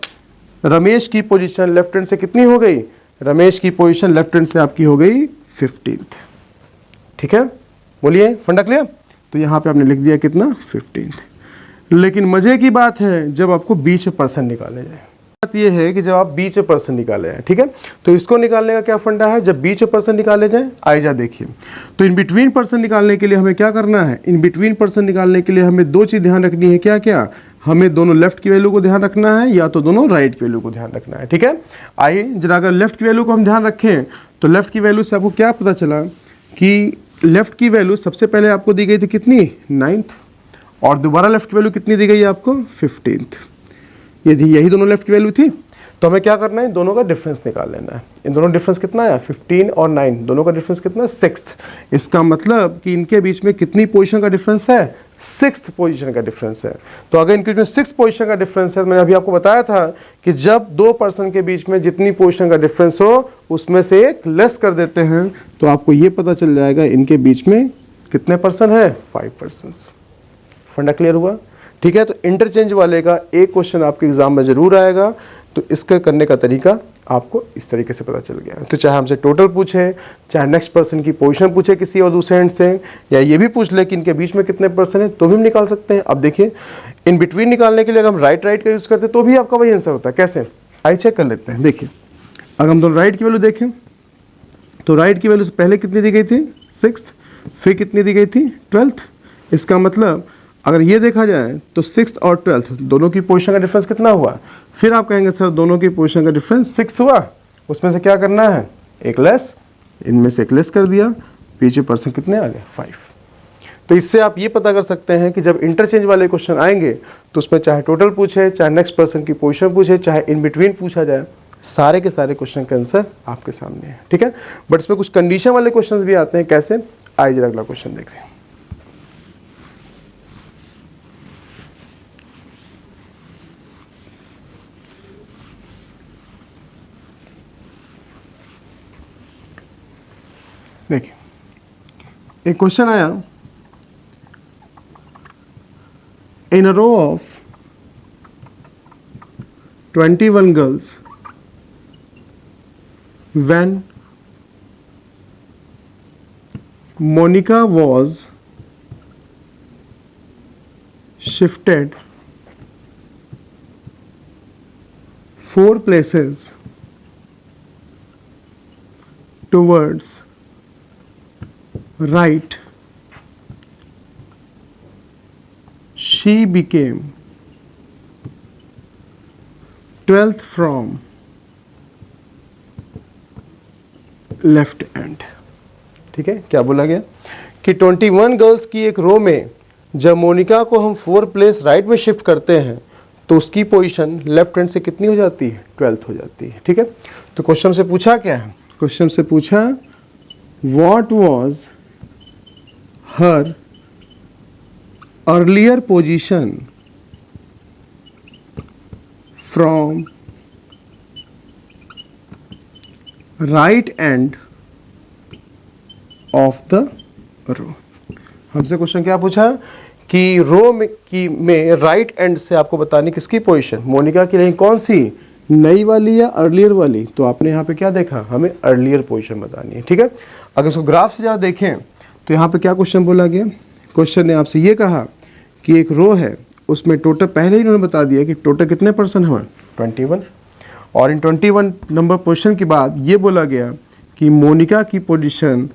रमेश की पोजीशन लेफ्ट हैंड से कितनी हो गई, रमेश की पोजीशन लेफ्ट हैंड से आपकी हो गई 15th। ठीक है, बोलिए फंडा क्लियर। तो यहाँ पे आपने लिख दिया कितना 15th। लेकिन मजे की बात है जब आपको बीच में परसेंट निकाले जाए। बात ये है कि जब आप बीच में परसेंट निकाले हैं, ठीक है, तो इसको निकालने का क्या फंडा है, जब बीच में परसेंट निकाले जाए। आइए देखिए, तो इन बिटवीन परसेंट निकालने के लिए हमें क्या करना है, इन बिटवीन परसेंट निकालने के लिए हमें दो चीज ध्यान रखनी है। क्या क्या, हमें दोनों लेफ्ट की वैल्यू को ध्यान रखना है या तो दोनों राइट की वैल्यू को ध्यान रखना है। ठीक है, आइए जरा अगर लेफ्ट की वैल्यू को हम ध्यान रखें तो लेफ्ट की वैल्यू से आपको क्या पता चला कि लेफ्ट की वैल्यू सबसे पहले आपको दी गई थी कितनी, 9th, और दोबारा लेफ्ट की वैल्यू कितनी दी गई है आपको, 15th। यही दोनों लेफ्ट की वैल्यू थी। तो हमें क्या करना है, दोनों का डिफरेंस निकाल लेना है। इन दोनों डिफरेंस कितना है, 15 और 9, दोनों का डिफरेंस कितना है, 6th। इसका मतलब कि इनके बीच में कितनी पोजीशन का डिफरेंस है, 6th पोजीशन का डिफरेंस है। तो अगर इनके बीच में 6th पोजीशन का डिफरेंस है, मैंने अभी आपको बताया था कि जब दो पर्सन के बीच में जितनी पोजीशन का डिफरेंस हो उसमें से एक लेस कर देते हैं तो आपको ये पता चल जाएगा इनके बीच में कितने पर्सन है, 5 पर्सन। फंडा क्लियर हुआ? ठीक है, तो इंटरचेंज वाले का एक क्वेश्चन आपके एग्जाम में जरूर आएगा, तो इसका करने का तरीका आपको इस तरीके से पता चल गया। तो चाहे हमसे टोटल पूछे, चाहे नेक्स्ट पर्सन की पोजीशन पूछे किसी और दूसरे हैंड से, या ये भी पूछ ले कि इनके बीच में कितने पर्सन है, तो भी हम निकाल सकते हैं। अब देखिए, इन बिटवीन निकालने के लिए अगर हम राइट का यूज करते हैं तो भी आपका वही आंसर होता है। कैसे, आई चेक कर लेते हैं। देखिए, अगर हम दोनों राइट की वैल्यू देखें तो राइट की वैल्यू से पहले कितनी दी गई थी, 6th, फिर कितनी दी गई थी, 12th। इसका मतलब अगर ये देखा जाए तो 6th और 12th दोनों की पोजीशन का डिफरेंस कितना हुआ। फिर आप कहेंगे सर दोनों की पोजीशन का डिफरेंस 6 हुआ, उसमें से क्या करना है, एक लेस, इनमें से एक लेस कर दिया, पीछे पर्सन कितने आ गए, 5। तो इससे आप ये पता कर सकते हैं कि जब इंटरचेंज वाले क्वेश्चन आएंगे तो उसमें चाहे टोटल पूछे, चाहे नेक्स्ट पर्सन की पोजीशन पूछे, चाहे इन बिटवीन पूछा जाए, सारे के सारे क्वेश्चन का आंसर आपके सामने है। ठीक है, बट इसमें कुछ कंडीशन वाले क्वेश्चंस भी आते हैं। कैसे, आइए जरा अगला क्वेश्चन देखते हैं। देखिए, एक क्वेश्चन आया, in a row of 21 girls when Monica was shifted 4 places towards right, she became 12th from left and. ठीक है, क्या बोला गया कि 21 गर्ल्स की एक रो में जब मोनिका को हम 4 प्लेस राइट में शिफ्ट करते हैं तो उसकी पोजीशन लेफ्ट हैंड से कितनी हो जाती है, 12th हो जाती है। ठीक है, तो क्वेश्चन से पूछा क्या है, क्वेश्चन से पूछा what was her earlier position from right end of the row. हमसे क्वेश्चन क्या पूछा कि रो में राइट एंड से आपको बतानी किसकी पोजीशन, मोनिका की, नहीं कौन सी, नई वाली या अर्लियर वाली। तो आपने यहाँ पे क्या देखा, हमें अर्लियर पोजीशन बतानी है। ठीक है, अगर इसको ग्राफ से जरा देखें तो यहाँ पे क्या क्वेश्चन बोला गया, क्वेश्चन ने आपसे ये कहा कि एक रो है, उसमें टोटल पहले ही इन्होंने बता दिया कि टोटल कितने पर्सन हैं, 21, और इन 21 नंबर पोजीशन के बाद ये बोला गया कि मोनिका की पोजीशन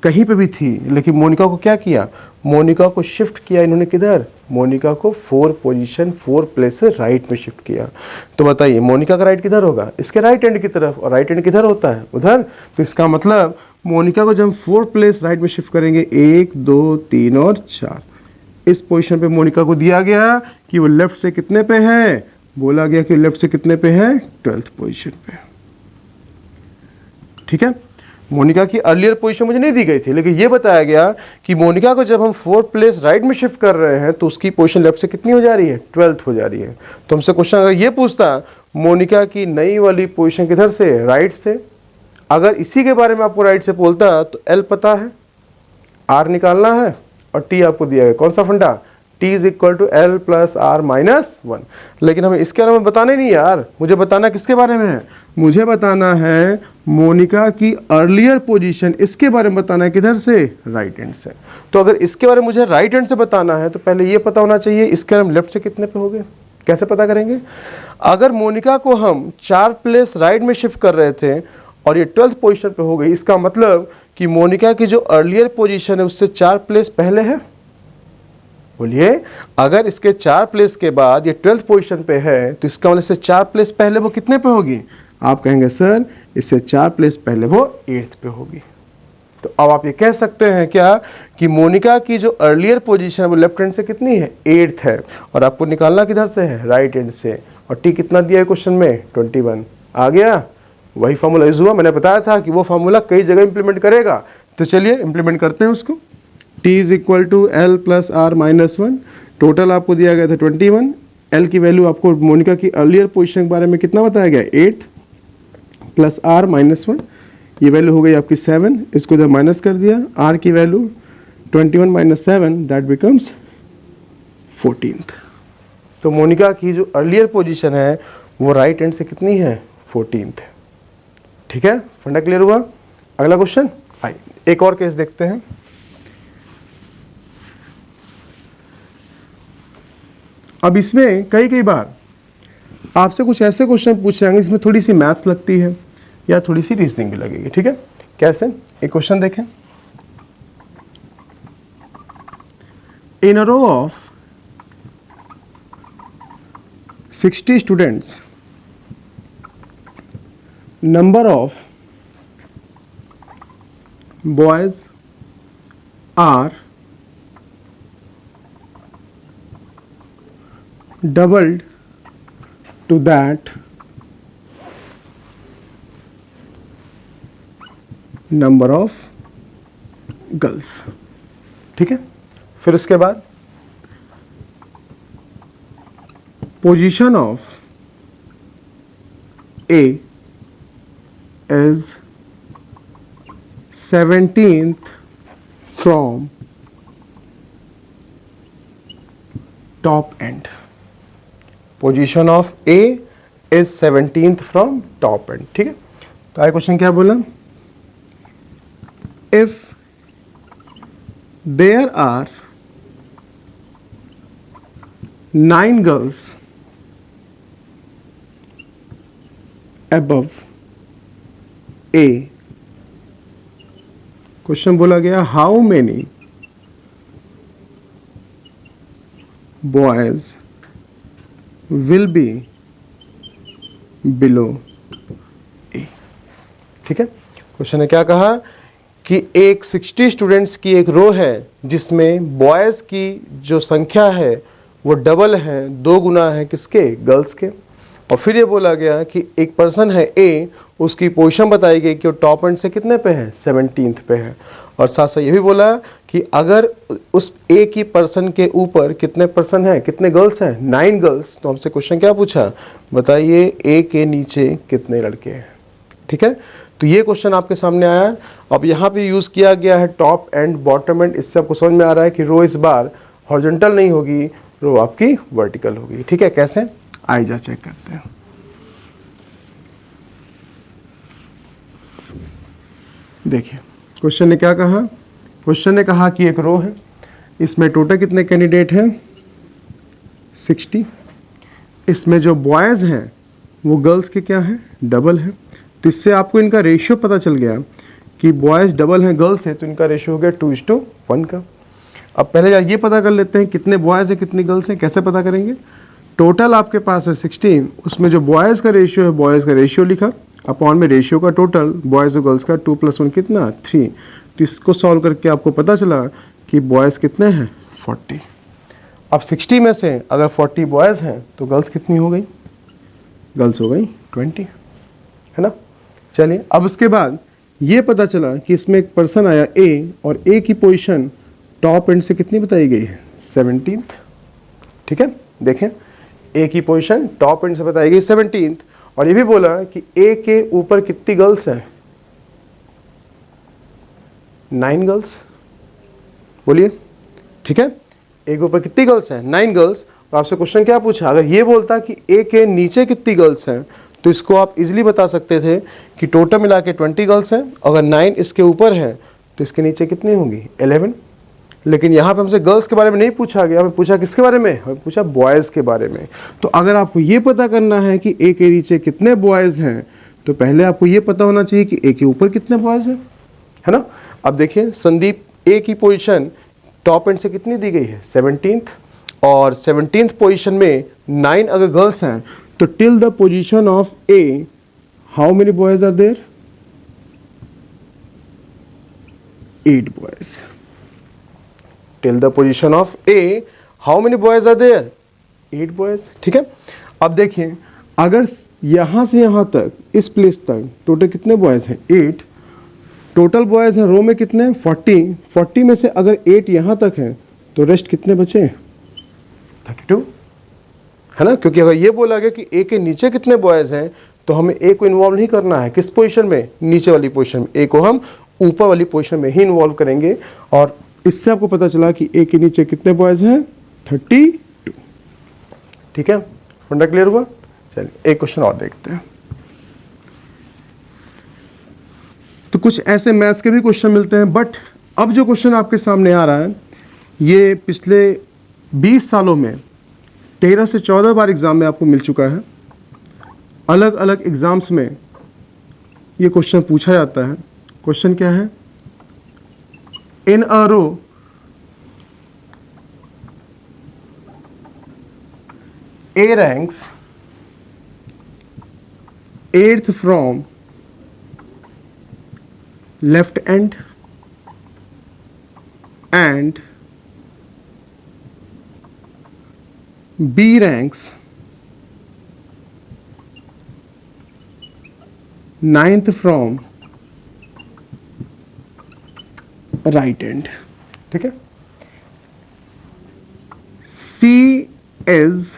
कहीं पे भी थी, लेकिन मोनिका को क्या किया, मोनिका को शिफ्ट किया इन्होंने किधर, मोनिका को 4 पोजीशन 4 प्लेस से राइट में शिफ्ट किया। तो बताइए मोनिका का राइट किधर होगा, इसके राइट एंड की तरफ, और राइट एंड किधर होता है, उधर। तो इसका मतलब मोनिका को जब हम 4 प्लेस राइट में शिफ्ट करेंगे, 1 2 3 और 4, इस पोजीशन पे मोनिका को दिया गया कि वो लेफ्ट से कितने पे है, बोला गया कि लेफ्ट से कितने पे है, 12th पोजीशन पे। ठीक है, मोनिका की अर्लियर पोजीशन मुझे नहीं दी गई थी, लेकिन ये बताया गया कि मोनिका को जब हम 4 प्लेस राइट में शिफ्ट कर रहे हैं तो उसकी पोजीशन लेफ्ट से कितनी हो जा रही है, 12th हो जा रही है। तो हमसे क्वेश्चन अगर ये पूछता मोनिका की नई वाली पोजीशन किधर से, राइट से, अगर इसी के बारे में आपको राइट से बोलता तो एल पता है, आर निकालना है और टी आपको दिया गया, कौन सा फंडा, T is equal to L plus R minus 1। लेकिन हमें इसके बारे में बताना ही नहीं यार, मुझे बताना किसके बारे में है, मुझे बताना है मोनिका की अर्लियर पोजीशन, इसके बारे में बताना है, किधर से, राइट हैंड से। तो अगर इसके बारे में मुझे राइट हैंड से बताना है तो पहले ये पता होना चाहिए इसके हम लेफ्ट से कितने पे हो गए। कैसे पता करेंगे, अगर मोनिका को हम 4 प्लेस राइट में शिफ्ट कर रहे थे और ये 12th पोजीशन पे हो गई, इसका मतलब कि मोनिका की जो अर्लियर पोजीशन है उससे 4 प्लेस पहले है। बोलिए, अगर इसके 4 प्लेस के बाद ये 12th पोजीशन पे है तो इसका मतलब से 4 प्लेस पहले वो कितने पे होगी, आप कहेंगे सर इससे 4 प्लेस पहले वो 8th पे होगी। तो अब आप ये कह सकते हैं क्या कि मोनिका की जो अर्लियर पोजीशन है वो लेफ्ट हैंड से कितनी है, 8th है, और आपको निकालना किधर से है, राइट हैंड से। और टी कितना दिया है क्वेश्चन में, 21 आ गया। वही फॉर्मूला यूज हुआ, मैंने बताया था कि वो फॉर्मूला कई जगह इंप्लीमेंट करेगा, तो चलिए इंप्लीमेंट करते हैं उसको। T is equal to L plus R minus 1, total आपको दिया गया था 21, L की वैल्यू आपको मोनिका की अर्लियर पोजीशन के बारे में कितना बताया गया, 8th प्लस R माइनस 1, ये वैल्यू हो गई आपकी 7, इसको इधर माइनस कर दिया, R की value 21 minus 7 that becomes 14th। तो मोनिका की जो अर्लियर पोजीशन है वो राइट हैंड से कितनी है, 14th है। ठीक है, फंडा क्लियर हुआ। अगला क्वेश्चन, आइए एक और केस देखते हैं। अब इसमें कई बार आपसे कुछ ऐसे क्वेश्चन पूछ जाएंगे इसमें थोड़ी सी मैथ्स लगती है या थोड़ी सी रीजनिंग भी लगेगी। ठीक है, कैसे, एक क्वेश्चन देखें। In a row of 60 students, number of boys are doubled to that number of girls। ठीक है, फिर उसके बाद position of A is 17th from top end। Position of A is 17th from top end। ठीक है, तो आगे क्वेश्चन क्या बोला, if there are 9 girls above A, question बोला गया how many boys will be below A. ठीक है, क्वेश्चन ने क्या कहा कि एक 60 स्टूडेंट्स की एक रो है जिसमें बॉयज की जो संख्या है वो डबल है, 2 गुना है किसके, गर्ल्स के। और फिर ये बोला गया कि एक पर्सन है ए, उसकी पोजीशन बताई गई कि वो टॉप एंड से कितने पे है, 17th पे है। और साथ साथ ये भी बोला कि अगर उस ए की पर्सन के ऊपर कितने पर्सन है, कितने गर्ल्स हैं, 9 गर्ल्स। तो हमसे क्वेश्चन क्या पूछा, बताइए ए के नीचे कितने लड़के हैं। ठीक है, तो ये क्वेश्चन आपके सामने आया। अब यहाँ पे यूज किया गया है टॉप एंड बॉटम एंड, इससे आपको समझ में आ रहा है कि रो इस बार हॉरिजॉन्टल नहीं होगी, रो आपकी वर्टिकल होगी। ठीक है, कैसे, आइए चेक करते हैं। देखिए क्वेश्चन ने क्या कहा, क्वेश्चन ने कहा कि एक रो है, इसमें टोटल कितने कैंडिडेट हैं, 60। इसमें जो बॉयज़ हैं वो गर्ल्स के क्या हैं, डबल है। तो इससे आपको इनका रेशियो पता चल गया कि बॉयज़ डबल हैं गर्ल्स हैं, तो इनका रेशियो हो गया 2:1 का। अब पहले ये पता कर लेते हैं कितने बॉयज़ हैं कितनी गर्ल्स हैं। कैसे पता करेंगे, टोटल आपके पास है 16, उसमें जो बॉयज़ का रेशियो है बॉयज़ का रेशियो लिखा, अपॉन में रेशियो का टोटल बॉयज़ और गर्ल्स का 2 + 1 कितना, 3। तो इसको सॉल्व करके आपको पता चला कि बॉयज़ कितने हैं, 40। अब 60 में से अगर 40 बॉयज़ हैं तो गर्ल्स कितनी हो गई, गर्ल्स हो गई 20, है ना। चलिए अब उसके बाद ये पता चला कि इसमें एक पर्सन आया ए, और ए की पोजीशन टॉप एंड से कितनी बताई गई है, 17th। ठीक है, देखें ए की पोजीशन टॉप एंड से बताई गई 17th, और ये भी बोला कि ए के ऊपर कितनी गर्ल्स हैं, 9 गर्ल्स। बोलिए, ठीक है, ए के ऊपर कितनी गर्ल्स हैं? 9 गर्ल्स। तो आपसे क्वेश्चन क्या पूछा, अगर ये बोलता कि ए के नीचे कितनी गर्ल्स हैं तो इसको आप इजीली बता सकते थे कि टोटल मिला के 20 गर्ल्स हैं, अगर 9 इसके ऊपर है तो इसके नीचे कितनी होंगी? 11। लेकिन यहाँ पे हमसे गर्ल्स के बारे में नहीं पूछा गया, हमें पूछा किसके बारे में? हमें पूछा बॉयज़ के बारे में। तो अगर आपको ये पता करना है कि ए के नीचे कितने बॉयज़ हैं तो पहले आपको ये पता होना चाहिए कि ए के ऊपर कितने बॉयज़ हैं, है ना। अब देखिए संदीप ए की पोजीशन टॉप एंड से कितनी दी गई है? 17th, और 17th पोजीशन में 9 अगर गर्ल्स हैं तो till the position of A how many boys are there? 8 boys. Till the position of A how many boys are there? 8 boys. ठीक है। अब देखिए अगर यहां से यहां तक इस प्लेस तक टोटल कितने बॉयज हैं? 8। टोटल बॉयज हैं रो में कितने? 40 में से अगर 8 यहां तक है तो रेस्ट कितने बचे? 32, है ना। क्योंकि अगर ये बोला गया कि ए के नीचे कितने बॉयज हैं तो हमें ए को इन्वॉल्व नहीं करना है। किस पोजीशन में? नीचे वाली पोजीशन में। ए को हम ऊपर वाली पोजीशन में ही इन्वॉल्व करेंगे। और इससे आपको पता चला कि ए के नीचे कितने बॉयज हैं? 32। ठीक है, फंडा क्लियर हुआ। चलिए एक क्वेश्चन और देखते हैं। तो कुछ ऐसे मैथ्स के भी क्वेश्चन मिलते हैं, बट अब जो क्वेश्चन आपके सामने आ रहा है ये पिछले 20 सालों में 13 से 14 बार एग्जाम में आपको मिल चुका है। अलग अलग एग्जाम्स में ये क्वेश्चन पूछा जाता है। क्वेश्चन क्या है? In a row A ranks 8th from left end and B ranks 9th from right end. ठीक है। C is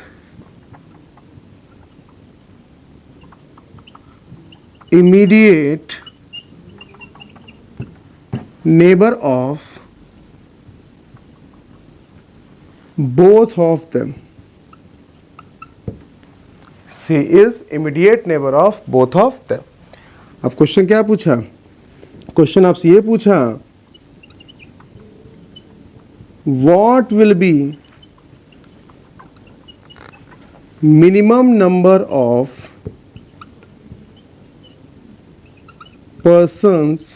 immediate neighbor of both of them. C is immediate neighbor of both of them. अब क्वेश्चन क्या पूछा? क्वेश्चन आपसे ये पूछा what will be minimum number of persons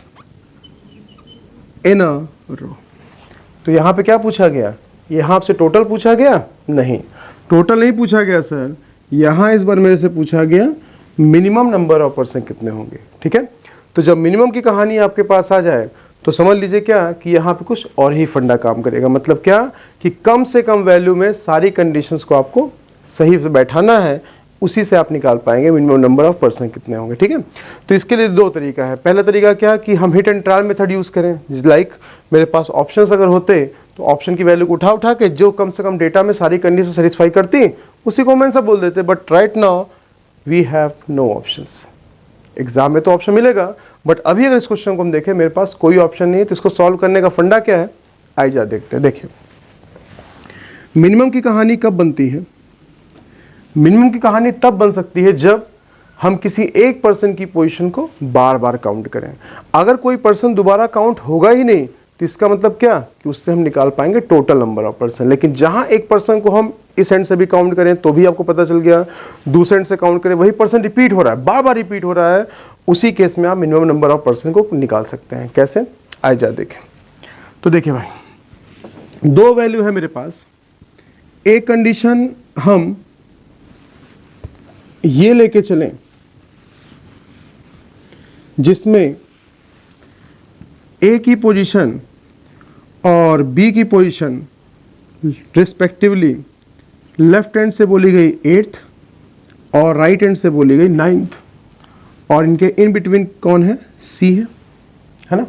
in a रो। तो यहां पे क्या पूछा गया? यहां आपसे टोटल पूछा गया? नहीं, टोटल नहीं पूछा गया सर। यहां इस बार मेरे से पूछा गया मिनिमम नंबर ऑफ पर्सन कितने होंगे। ठीक है। तो जब मिनिमम की कहानी आपके पास आ जाए तो समझ लीजिए क्या कि यहां पे कुछ और ही फंडा काम करेगा। मतलब क्या कि कम से कम वैल्यू में सारी कंडीशंस को आपको सही से बैठाना है, उसी से आप निकाल पाएंगे मिनिमम नंबर ऑफ पर्सन कितने होंगे। ठीक है। तो इसके लिए दो तरीका है। पहला तरीका क्या कि हम hit and trial method use करें। लाइक मेरे पास ऑप्शंस अगर होते तो ऑप्शन की वैल्यू को उठा के जो कम से कम डेटा में सारी कंडीशन सेटिस्फाई करती उसी को मैं सब बोल देते। But right now we have no options. Exam में तो ऑप्शन मिलेगा बट अभी अगर इस क्वेश्चन को हम देखें मेरे पास कोई ऑप्शन नहीं है। तो इसको सॉल्व करने का फंडा क्या है? आइए जा देखते हैं। देखिए मिनिमम की कहानी कब बनती है? मिनिमम की कहानी तब बन सकती है जब हम किसी एक पर्सन की पोजीशन को बार बार काउंट करें। अगर कोई पर्सन दोबारा काउंट होगा ही नहीं तो इसका मतलब क्या कि उससे हम निकाल पाएंगे टोटल नंबर ऑफ पर्सन। लेकिन जहां एक पर्सन को हम इस एंड से भी काउंट करें तो भी आपको पता चल गया, दूसरे एंड से काउंट करें वही पर्सन रिपीट हो रहा है, बार बार रिपीट हो रहा है, उसी केस में आप मिनिमम नंबर ऑफ पर्सन को निकाल सकते हैं। कैसे? आइए जा देखें। तो देखिए भाई दो वैल्यू है मेरे पास। एक कंडीशन हम ये लेके चलें जिसमें ए की पोजीशन और बी की पोजीशन रिस्पेक्टिवली लेफ्ट हैंड से बोली गई 8th और राइट हैंड से बोली गई 9th, और इनके इन बिटवीन कौन है? सी है ना।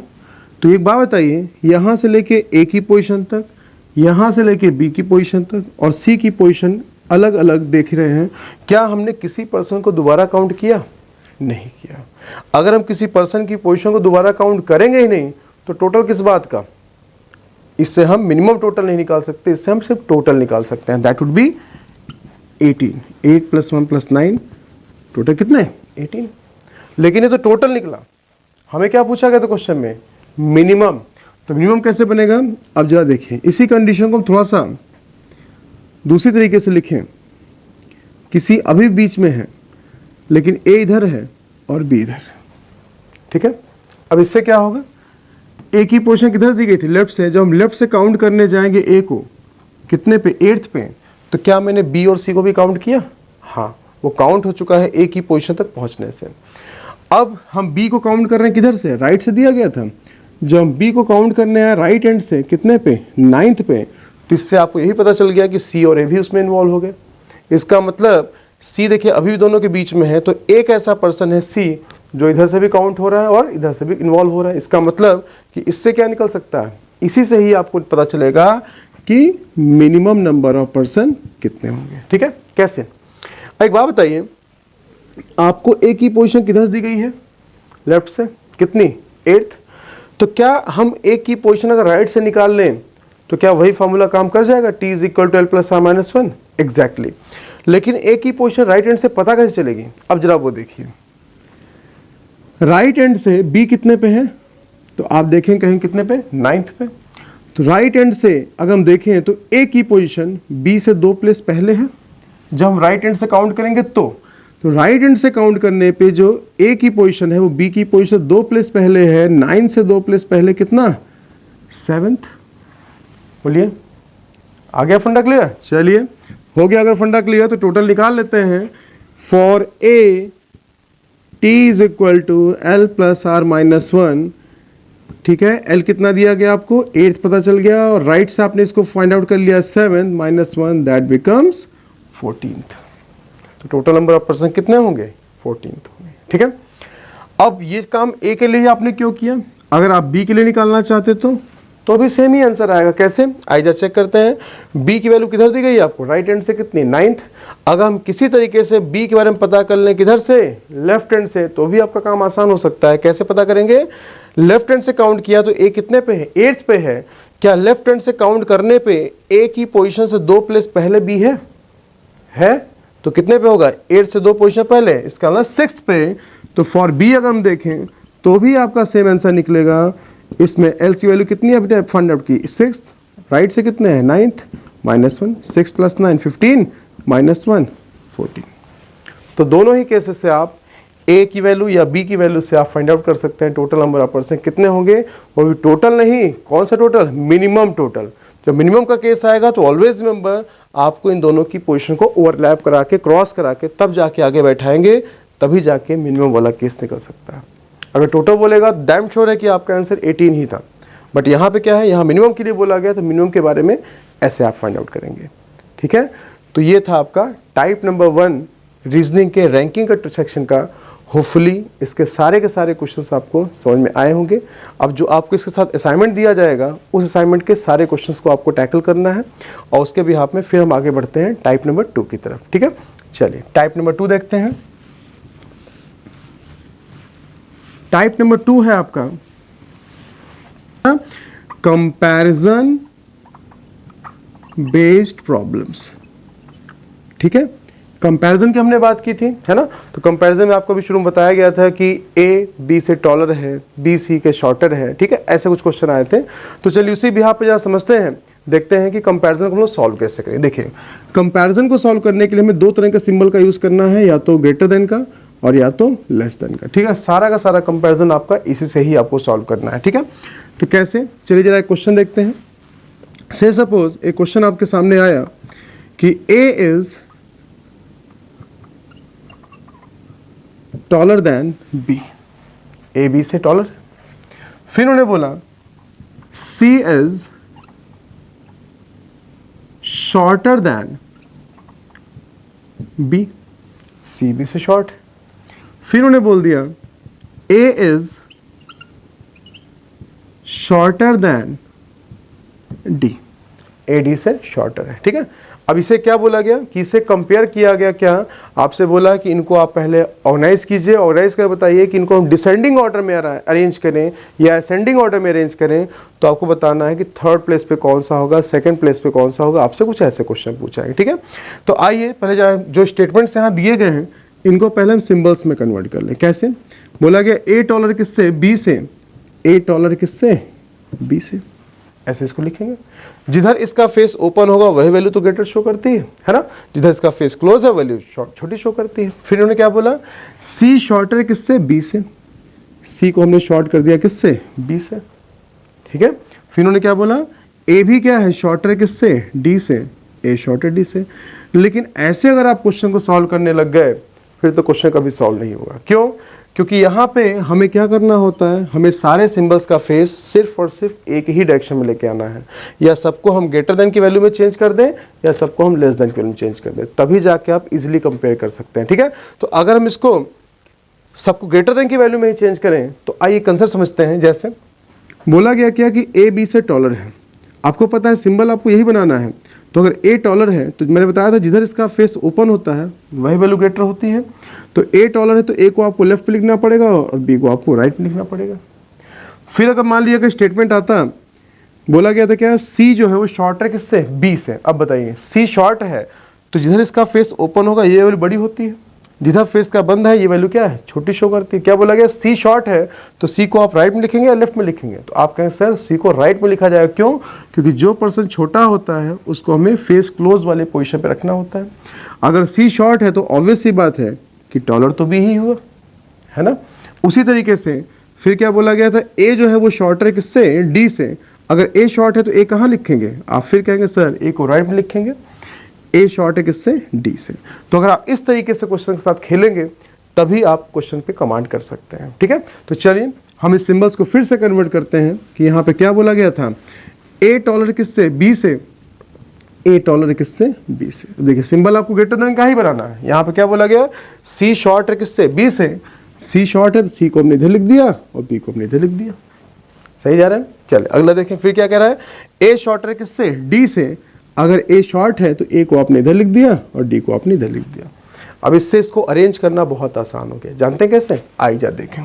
तो एक बात बताइए, यहां से लेके ए की पोजीशन तक, यहां से लेके बी की पोजीशन तक और सी की पोजीशन अलग अलग देख रहे हैं। क्या हमने किसी पर्सन को दोबारा काउंट किया? नहीं किया। अगर हम किसी पर्सन की पोजीशन को दोबारा काउंट करेंगे ही नहीं तो टोटल किस बात का? इससे हम मिनिमम टोटल नहीं निकाल सकते, इससे हम सिर्फ टोटल निकाल सकते हैं। That would be 18। 8 + 1 + 9 टोटल कितना है 18। लेकिन ये तो टोटल निकला, हमें क्या पूछा गया था क्वेश्चन में, मिनिमम। तो मिनिमम कैसे बनेगा, अब जरा देखिए, इसी कंडीशन को हम थोड़ा सा दूसरी तरीके से लिखें। किसी अभी बीच में है लेकिन ए इधर है और बी इधर, ठीक है। अब इससे क्या होगा, ए की पोजीशन किधर दी गई थी, लेफ्ट से। जब हम लेफ्ट से काउंट करने जाएंगे ए को कितने पे, 8th पे, तो क्या मैंने बी और सी को भी काउंट किया, हाँ वो काउंट हो चुका है ए की पोजीशन तक पहुंचने से। अब हम बी को काउंट कर रहे हैं किधर से, राइट से दिया गया था। जब हम बी को काउंट करने आए राइट एंड से कितने पे, 9th पे, तो इससे आपको यही पता चल गया कि सी और ए भी उसमें इन्वॉल्व हो गए। इसका मतलब सी देखिए अभी भी दोनों के बीच में है, तो एक ऐसा पर्सन है सी जो इधर से भी काउंट हो रहा है और इधर से भी इन्वॉल्व हो रहा है। इसका मतलब कि इससे क्या निकल सकता है, इसी से ही आपको पता चलेगा कि मिनिमम नंबर ऑफ पर्सन कितने होंगे, ठीक है। कैसे, एक बात बताइए, आपको ए की पोजीशन किधर दी गई है, लेफ्ट से, कितनी, 8th। तो क्या हम ए की पोजीशन अगर राइट से निकाल लें तो क्या वही फॉर्मूला काम कर जाएगा, t = L + R - 1, एग्जैक्टली। लेकिन ए की पोजीशन राइट हैंड से पता कैसे चलेगी, अब जरा वो देखिए। राइट हैंड से बी कितने पे है, तो आप देखें कहीं कितने पे, 9th पे। तो राइट हैंड से अगर हम देखें तो ए की पोजीशन बी से 2 प्लेस पहले है। जब हम राइट हैंड से काउंट करेंगे तो राइट हैंड से काउंट करने पे जो ए की पोजीशन है वो बी की पोजीशन 2 प्लेस पहले है। 9 से 2 प्लेस पहले कितना, 7th। बोलिए, आ गया फंडा क्लियर, चलिए हो गया। अगर फंडा क्लियर तो टोटल निकाल लेते हैं। For a t = L + R - 1, ठीक है। L कितना दिया गया आपको, 8th पता चल गया, और राइट से आपने इसको फाइंड आउट कर लिया 7 - 1, दैट बिकम्स 14th। तो टोटल नंबर ऑफ पर्सन कितने होंगे, 14th होंगे, ठीक है। अब ये काम ए के लिए आपने क्यों किया, अगर आप बी के लिए निकालना चाहते तो भी सेम ही आंसर आएगा। कैसे, आइए चेक करते हैं। बी की वैल्यू किधर दी गई है आपको, राइट हैंड से कितनी, 9th। अगर हम किसी तरीके से बी के बारे में पता कर लें किधर से, लेफ्ट हैंड से, तो भी आपका काम आसान हो सकता है। कैसे पता करेंगे, लेफ्ट हैंड से काउंट किया तो ए कितने पे है, 8th पे है। क्या लेफ्ट हैंड से काउंट करने पे ए की पोजीशन से 2 प्लेस पहले बी है तो कितने पे होगा, 8 से 2 पोजीशन पहले, इसका मतलब 6th पे। तो फॉर बी अगर हम देखें तो भी आपका सेम आंसर निकलेगा। इसमें एल की वैल्यू कितनी है बेटा, फाइंड आउट की, 6th, राइट से कितने हैं, 9th - 1, 6 + 9 15 - 1 14। तो दोनों ही केसेस से आप ए की वैल्यू या बी की वैल्यू से आप फाइंड आउट कर सकते हैं टोटल नंबर ऑफ पर्सन कितने होंगे। वो भी टोटल नहीं, कौन सा टोटल, मिनिमम टोटल। जब मिनिमम का केस आएगा तो ऑलवेज रिमेंबर आपको इन दोनों की पोजीशन को ओवरलैप करा के, क्रॉस करा के तब जाके आगे बैठाएंगे, तभी जाके मिनिमम वाला केस निकल सकता है। अगर टोटल बोलेगा डैम श्योर है कि आपका आंसर 18 ही था, बट यहाँ पे क्या है, यहाँ मिनिमम के लिए बोला गया, तो मिनिमम के बारे में ऐसे आप फाइंड आउट करेंगे, ठीक है। तो ये था आपका टाइप नंबर 1 रीजनिंग के रैंकिंग का सेक्शन का। होपफुली इसके सारे के सारे क्वेश्चंस आपको समझ में आए होंगे। अब जो आपको इसके साथ असाइनमेंट दिया जाएगा, उस असाइनमेंट के सारे क्वेश्चंस को आपको टैकल करना है, और उसके बिहाफ में फिर हम आगे बढ़ते हैं टाइप नंबर 2 की तरफ, ठीक है। चलिए टाइप नंबर 2 देखते हैं। टाइप नंबर 2 है आपका कंपैरिजन बेस्ड प्रॉब्लम्स, ठीक है। कंपैरिजन की हमने बात की थी, है ना। तो कंपैरिजन में आपको भी शुरू में बताया गया था कि ए बी से टॉलर है, बी सी के शॉर्टर है, ठीक है। ऐसे कुछ क्वेश्चन आए थे। तो चलिए उसी बिहाफ पे जरा समझते हैं, देखते हैं कि कंपैरिजन को हम लोग सॉल्व कैसे करें। देखिए कंपैरिजन को सॉल्व करने के लिए हमें 2 तरह का सिंबल का यूज करना है, या तो ग्रेटर देन का और या तो लेस देन का, ठीक है। सारा का सारा कंपैरिजन आपका इसी से ही आपको सॉल्व करना है, ठीक है। तो कैसे, चलिए जरा एक क्वेश्चन देखते हैं। से सपोज एक क्वेश्चन आपके सामने आया कि A is taller than B, A B से टॉलर। फिर उन्होंने बोला C is shorter than B, C B से शॉर्ट। फिर उन्होंने बोल दिया A is shorter than D, A D से शॉर्टर है, ठीक है। अब इसे क्या बोला गया कि इसे कंपेयर किया गया, क्या आपसे बोला कि इनको आप पहले ऑर्गेनाइज कीजिए, ऑर्गेनाइज कर बताइए कि इनको हम डिसेंडिंग ऑर्डर में अरेंज करें या असेंडिंग ऑर्डर में अरेंज करें, तो आपको बताना है कि थर्ड प्लेस पे कौन सा होगा, सेकंड प्लेस पे कौन सा होगा, आपसे कुछ ऐसे क्वेश्चन पूछा है। ठीक है, तो आइए पहले जो स्टेटमेंट्स यहाँ दिए गए हैं इनको पहले हम सिंबल्स में कन्वर्ट कर लें। कैसे बोला गया $8 किससे, बी से, $8 किससे, बी से, ऐसे इसको लिखेंगे। जिधर इसका फेस ओपन होगा वही वैल्यू तो ग्रेटर शो करती है ना, जिधर इसका फेस क्लोज है वैल्यू छोटी शो करती है। फिर उन्होंने क्या बोला, सी शॉर्टर किससे, बी से, सी को हमने शॉर्ट कर दिया किससे, बी से। ठीक है, फिर उन्होंने क्या बोला, ए भी क्या है, शॉर्टर किससे, डी से, ए शॉर्टर डी से। लेकिन ऐसे अगर आप क्वेश्चन को सॉल्व करने लग गए फिर तो क्वेश्चन कभी सॉल्व नहीं होगा। क्यों, क्योंकि यहाँ पे हमें क्या करना होता है, हमें सारे सिंबल्स का फेस सिर्फ और सिर्फ एक ही डायरेक्शन में लेके आना है। या सबको हम ग्रेटर देन की वैल्यू में चेंज कर दें या सबको हम लेस देन की वैल्यू में चेंज कर दें, तभी जाके आप इजीली कंपेयर कर सकते हैं। ठीक है, तो अगर हम इसको सबको ग्रेटर देन की वैल्यू में ही चेंज करें तो आइए कंसेप्ट समझते हैं। जैसे बोला गया क्या कि ए बी से टॉलर है, आपको पता है सिंबल आपको यही बनाना है। तो अगर ए $, है तो मैंने बताया था जिधर इसका फेस ओपन होता है वही वैल्यू ग्रेटर होती है। तो ए $, है तो ए को आपको लेफ्ट पे लिखना पड़ेगा और बी को आपको राइट में लिखना पड़ेगा। फिर अगर मान लिया कि स्टेटमेंट आता, बोला गया था क्या, सी जो है वो शॉर्ट है किससे, बी से। अब बताइए सी शॉर्ट है तो जिधर इसका फेस ओपन होगा ये वैल्यू बड़ी होती है, जिधर फेस का बंद है ये वैल्यू क्या है, छोटी शो करती है। क्या बोला गया, सी शॉर्ट है तो सी को आप राइट में लिखेंगे या लेफ्ट में लिखेंगे, तो आप कहें सर सी को राइट में लिखा जाएगा। क्यों, क्योंकि जो पर्सन छोटा होता है उसको हमें फेस क्लोज वाले पोजीशन पे रखना होता है। अगर सी शॉर्ट है तो ऑब्वियस सी बात है कि $, तो बी ही हुआ, है ना। उसी तरीके से फिर क्या बोला गया था, ए जो है वो शॉर्ट है किससे, डी से। अगर ए शॉर्ट है तो ए कहाँ लिखेंगे, आप फिर कहेंगे सर ए को राइट में लिखेंगे, ए शॉर्ट है किससे, डी से। तो अगर आप इस तरीके से क्वेश्चन के साथ खेलेंगे तभी आप क्वेश्चन पे कमांड कर सकते हैं। ठीक है, तो चलिए हम इस सिंबल्स को फिर से कन्वर्ट करते हैं कि यहाँ पे क्या बोला गया था, $8 किससे, बी से, $8 किससे, बी से। तो देखिए सिंबल आपको ग्रेटर देन का ही बनाना है। यहाँ पे क्या बोला गया, सी शॉर्ट है किससे, बी से, सी शॉर्ट है तो सी को हमने इधर लिख दिया और बी को हमने इधर लिख दिया। सही जा रहा है। चलिए अगला देखें, फिर क्या कह रहा है, ए शॉर्ट है किससे, डी से। अगर ए शॉर्ट है तो ए को आपने इधर लिख दिया और डी को आपने इधर लिख दिया। अब इससे इसको अरेंज करना बहुत आसान हो गया, जानते हैं कैसे, आई जा देखें।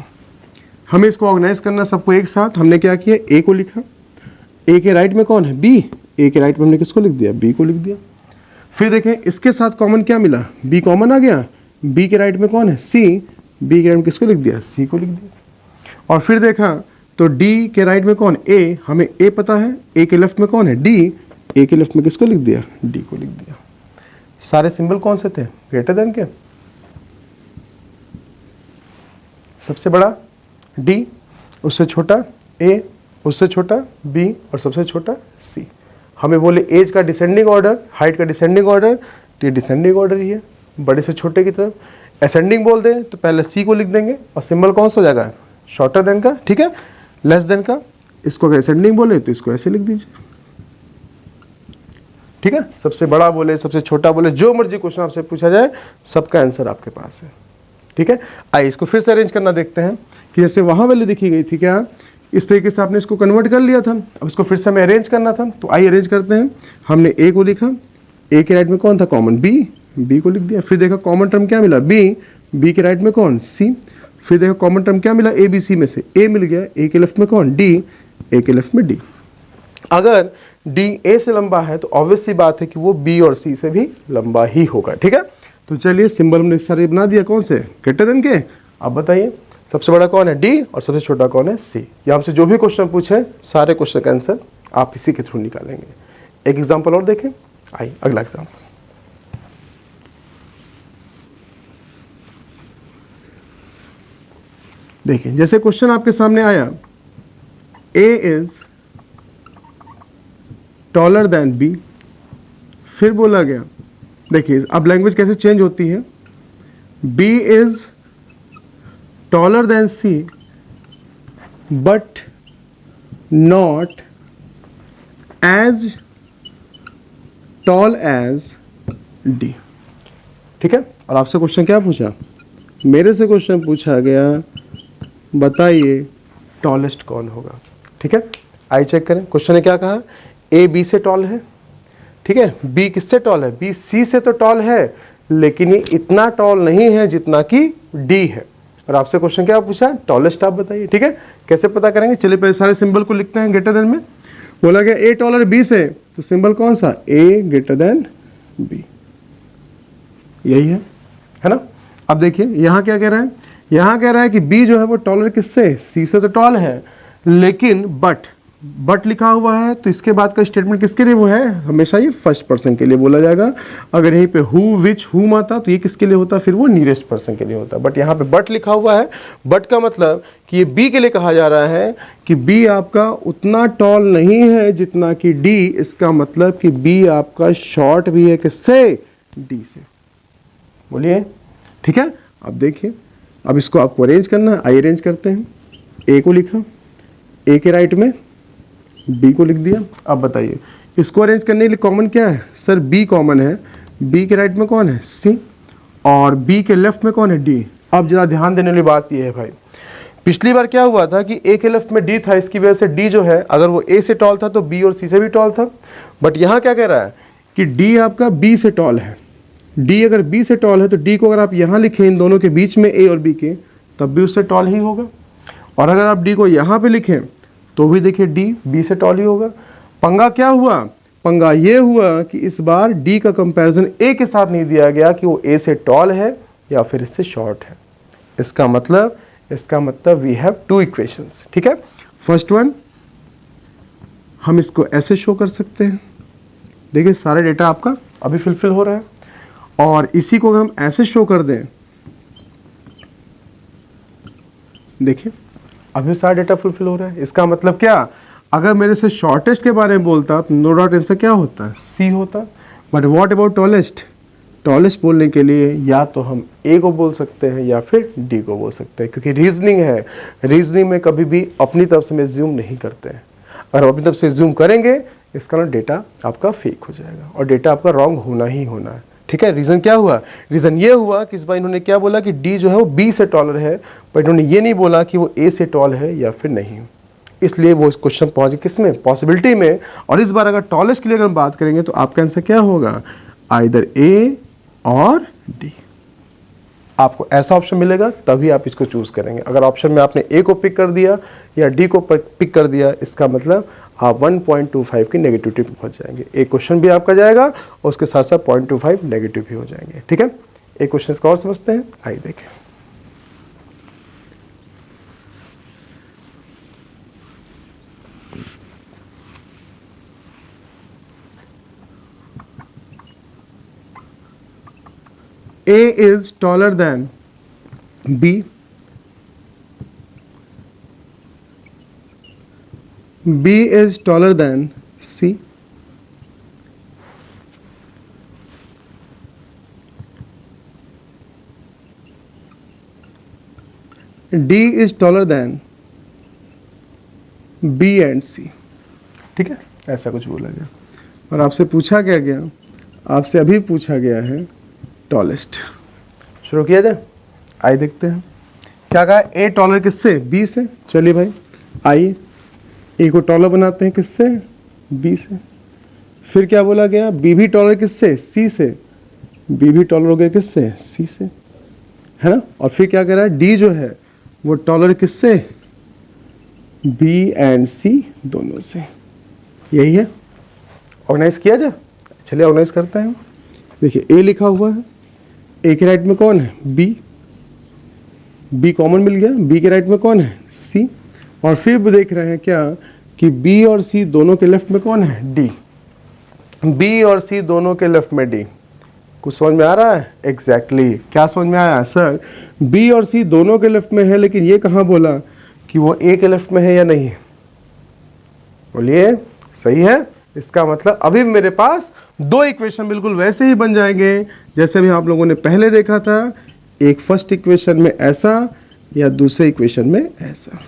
हमें इसको ऑर्गेनाइज करना सबको एक साथ। हमने क्या किया, ए को लिखा, ए के राइट में कौन है, बी, ए के राइट में हमने किसको लिख दिया, बी को लिख दिया। फिर देखें इसके साथ कॉमन क्या मिला, बी कॉमन आ गया, बी के राइट में कौन है, सी, बी के राइट में किसको लिख दिया, सी को लिख दिया। और फिर देखा तो डी के राइट में कौन, ए, हमें ए पता है, ए के लेफ्ट में कौन है, डी, ए के लेफ्ट में किसको लिख दिया, डी को लिख दिया। सारे सिंबल कौन से थे, ग्रेटर देन के, सबसे बड़ा डी, उससे छोटा ए, उससे छोटा बी और सबसे छोटा सी। हमें बोले एज का डिसेंडिंग ऑर्डर, हाइट का डिसेंडिंग ऑर्डर, तो ये डिसेंडिंग ऑर्डर ही है, बड़े से छोटे की तरफ। असेंडिंग बोल दें तो पहले सी को लिख देंगे और सिंबल कौन सा हो जाएगा, शॉर्टर देन का, ठीक है, लेस देन का। इसको अगर असेंडिंग बोले तो इसको ऐसे लिख दीजिए, ठीक है। सबसे बड़ा बोले, सबसे छोटा बोले, जो मर्जी क्वेश्चन आपसे पूछा जाए सबका आंसर आपके पास है, ठीक है। आइए इसको फिर से अरेंज करना देखते हैं कि जैसे वहां वैल्यू लिखी गई थी, क्या इस तरीके से आपने इसको कन्वर्ट कर लिया था, अब इसको फिर से हमें अरेंज करना था। तो आइए अरेंज करते हैं। हमने ए को लिखा, ए के राइट में कौन था कॉमन, बी, बी को लिख दिया। फिर देखा कॉमन टर्म क्या मिला, बी, बी के राइट में कौन, सी। फिर देखो कॉमन टर्म क्या मिला, ए बी सी में से ए मिल गया, ए के लेफ्ट में कौन, डी, ए के लेफ्ट में डी। अगर डी ए से लंबा है तो ऑब्वियस सी बात है कि वो बी और सी से भी लंबा ही होगा, ठीक है। तो चलिए सिंबल हमने सारे बना दिया, कौन से, ग्रेटर देन के। अब बताइए सबसे बड़ा कौन है, डी, और सबसे छोटा कौन है, सी। यहाँ से जो भी क्वेश्चन पूछे सारे क्वेश्चन का आंसर आप इसी के थ्रू निकालेंगे। एक एग्जाम्पल और देखें, आइए अगला एग्जाम्पल। देखिए जैसे क्वेश्चन आपके सामने आया, ए इज टॉलर देन बी। फिर बोला गया, देखिए अब लैंग्वेज कैसे चेंज होती है, B is taller than C but not as tall as D, ठीक है। और आपसे क्वेश्चन क्या पूछा, मेरे से क्वेश्चन पूछा गया बताइए टॉलेस्ट कौन होगा, ठीक है। आइए चेक करें, क्वेश्चन ने क्या कहा, ए बी से टॉल है, ठीक है, बी किससे टॉल है, बी सी से तो टॉल है, लेकिन ये इतना टॉल नहीं है जितना कि डी है। और आपसे क्वेश्चन क्या पूछा, टॉलेस्ट आप बताइए। ठीक है, कैसे पता करेंगे, चलिए पहले सारे सिंबल को लिखते हैं ग्रेटर देन में। बोला गया ए टॉलर बी से, तो सिंबल कौन सा, ए ग्रेटर देन बी, यही है ना। अब देखिए यहां क्या कह रहा है, यहां कह रहा है कि बी जो है वो टॉलर किससे, सी से तो टॉल है, लेकिन बट लिखा हुआ है, तो इसके बाद का स्टेटमेंट किसके लिए वो है, हमेशा ये फर्स्ट पर्सन के लिए बोला जाएगा। अगर यहीं पे हु विच हुम आता तो ये किसके लिए होता, फिर वो नियरेस्ट पर्सन के लिए होता। बट यहाँ पे बट लिखा हुआ है, बट का मतलब कि ये बी के लिए कहा जा रहा है कि बी आपका उतना टॉल नहीं है जितना कि डी। इसका मतलब कि बी आपका शॉर्ट भी है किससे, डी से। बोलिए, ठीक है। अब देखिए, अब इसको आपको अरेंज करना है, आई अरेंज करते हैं। ए को लिखा, ए के राइट में बी को लिख दिया। अब बताइए इसको अरेंज करने के लिए कॉमन क्या है, सर बी कॉमन है, बी के राइट में कौन है, सी, और बी के लेफ्ट में कौन है, डी। अब जरा ध्यान देने वाली बात यह है भाई, पिछली बार क्या हुआ था कि ए के लेफ्ट में डी था, इसकी वजह से डी जो है अगर वो ए से टॉल था तो बी और सी से भी टॉल था। बट यहाँ क्या कह रहा है कि डी आपका बी से टॉल है। डी अगर बी से टॉल है तो डी को अगर आप यहाँ लिखें इन दोनों के बीच में ए और बी के, तब भी उससे टॉल ही होगा। और अगर आप डी को यहाँ पे लिखें तो भी देखिए डी बी से टॉल ही होगा। पंगा क्या हुआ, पंगा ये हुआ कि इस बार डी का कंपैरिजन ए के साथ नहीं दिया गया कि वो ए से टॉल है या फिर इससे शॉर्ट है। इसका मतलब वी हैव टू इक्वेशंस। ठीक है, फर्स्ट वन हम इसको ऐसे शो कर सकते हैं, देखिए सारा डेटा आपका अभी फिलफिल हो रहा है, और इसी को अगर हम ऐसे शो कर दें, देखिए अभी सारा डेटा फुलफिल हो रहा है। इसका मतलब क्या, अगर मेरे से शॉर्टेस्ट के बारे में बोलता तो नो डाउट आंसर क्या होता, सी होता। But what about tallest, tallest बोलने के लिए या तो हम ए को बोल सकते हैं या फिर डी को बोल सकते हैं, क्योंकि रीजनिंग है, रीजनिंग में कभी भी अपनी तरफ से एज्यूम नहीं करते हैं। अगर अपनी तरफ से एज्यूम करेंगे इसका ना डेटा आपका फेक हो जाएगा और डेटा आपका रॉन्ग होना ही होना है। ठीक है, रीजन क्या हुआ, रीजन ये हुआ कि इस बार इन्होंने क्या बोला कि डी जो है वो बी से टॉलर है, बट इन्होंने ये नहीं बोला कि वो ए से टॉल है या फिर नहीं। इसलिए वो क्वेश्चन पहुंच गए किस में, पॉसिबिलिटी में। और इस बार अगर टॉलेस्ट के लिए अगर हम बात करेंगे तो आपका आंसर क्या होगा, आइदर ए और डी। आपको ऐसा ऑप्शन मिलेगा तभी आप इसको चूज करेंगे। अगर ऑप्शन में आपने ए को पिक कर दिया या डी को पिक कर दिया, इसका मतलब आप 1.25 की नेगेटिविटी पे पहुंच जाएंगे। एक क्वेश्चन भी आपका जाएगा और उसके साथ साथ 0.25 नेगेटिव भी हो जाएंगे। ठीक है, एक क्वेश्चन इसका और समझते हैं, आइए देखें। A is taller than B, B is taller than C, D is taller than B and C। ठीक है, ऐसा कुछ बोला गया और आपसे पूछा क्या गया, आपसे अभी पूछा गया है टॉलेस्ट। शुरू किया जाए, आइए देखते हैं क्या कहा, ए टॉलर किससे, बी से। चलिए भाई आइए ए को टॉलर बनाते हैं किससे, बी से। फिर क्या बोला गया, बी भी टॉलर किससे, सी से। बी भी टॉलर हो गया किससे, सी से, है ना। और फिर क्या कह रहा है, डी जो है वो टॉलर किससे, बी एंड सी दोनों से। यही है, ऑर्गेनाइज किया जाए, चलिए ऑर्गेनाइज करते हैं। देखिए ए लिखा हुआ है, ए के राइट में कौन है, बी, बी कॉमन मिल गया, बी के राइट में कौन है, सी, और फिर देख रहे हैं क्या कि बी और सी दोनों के लेफ्ट में कौन है, डी। बी और सी दोनों के लेफ्ट में डी। कुछ समझ में आ रहा है, एग्जैक्टली क्या समझ में आया सर, बी और सी दोनों के लेफ्ट में है, लेकिन ये कहाँ बोला कि वो ए के लेफ्ट में है या नहीं है, बोलिए सही है। इसका मतलब अभी मेरे पास दो इक्वेशन बिल्कुल वैसे ही बन जाएंगे जैसे भी आप लोगों ने पहले देखा था, एक फर्स्ट इक्वेशन में ऐसा या दूसरे इक्वेशन में ऐसा,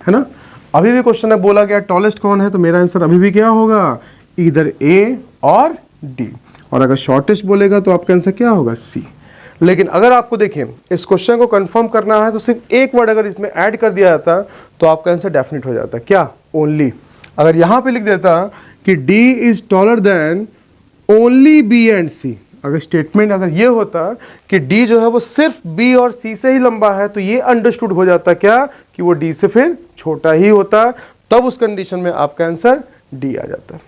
है ना। अभी भी क्वेश्चन में बोला गया टॉलेस्ट कौन है, तो मेरा आंसर अभी भी क्या होगा, इधर ए और डी। और अगर शॉर्टेस्ट बोलेगा तो आपका आंसर क्या होगा, सी। लेकिन अगर आपको देखें इस क्वेश्चन को कंफर्म करना है तो सिर्फ एक वर्ड अगर इसमें ऐड कर दिया जाता तो आपका आंसर डेफिनेट हो जाता, क्या, ओनली। अगर यहाँ पे लिख देता कि D is taller then only B and C, अगर स्टेटमेंट अगर ये होता कि D जो है वो सिर्फ B और C से ही लंबा है, तो ये अंडरस्टूड हो जाता क्या कि वो D से फिर छोटा ही होता, तब उस कंडीशन में आपका आंसर D आ जाता।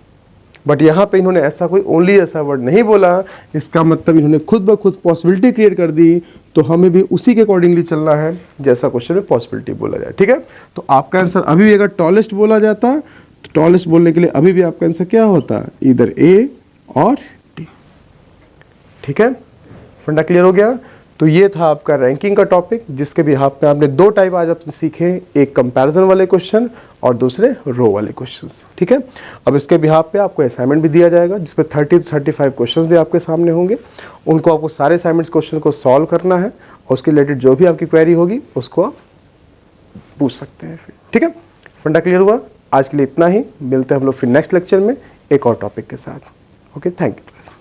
बट यहाँ पे इन्होंने ऐसा कोई ओनली ऐसा वर्ड नहीं बोला, इसका मतलब इन्होंने खुद ब खुद पॉसिबिलिटी क्रिएट कर दी, तो हमें भी उसी के अकॉर्डिंगली चलना है जैसा क्वेश्चन में पॉसिबिलिटी बोला जाए। ठीक है, तो आपका आंसर अभी भी अगर टॉलेस्ट बोला जाता तो टॉलेस्ट बोलने के लिए अभी भी आपका आंसर क्या होता, इधर ए और डी। ठीक है, फंडा क्लियर हो गया। तो ये था आपका रैंकिंग का टॉपिक, जिसके बिहाफ पे आपने दो टाइप आज आपने सीखे, एक कंपैरिजन वाले क्वेश्चन और दूसरे रो वाले क्वेश्चंस। ठीक है, अब इसके बिहाफ पे आपको असाइनमेंट भी दिया जाएगा, जिसपे 30 to 35 क्वेश्चंस भी आपके सामने होंगे। उनको आपको सारे असाइनमेंट्स क्वेश्चन को सॉल्व करना है, और उसके रिलेटेड जो भी आपकी क्वेरी होगी उसको आप पूछ सकते हैं फिर। ठीक है, फंडा क्लियर हुआ। आज के लिए इतना ही, मिलते हैं हम लोग फिर नेक्स्ट लेक्चर में एक और टॉपिक के साथ। Okay, thank you.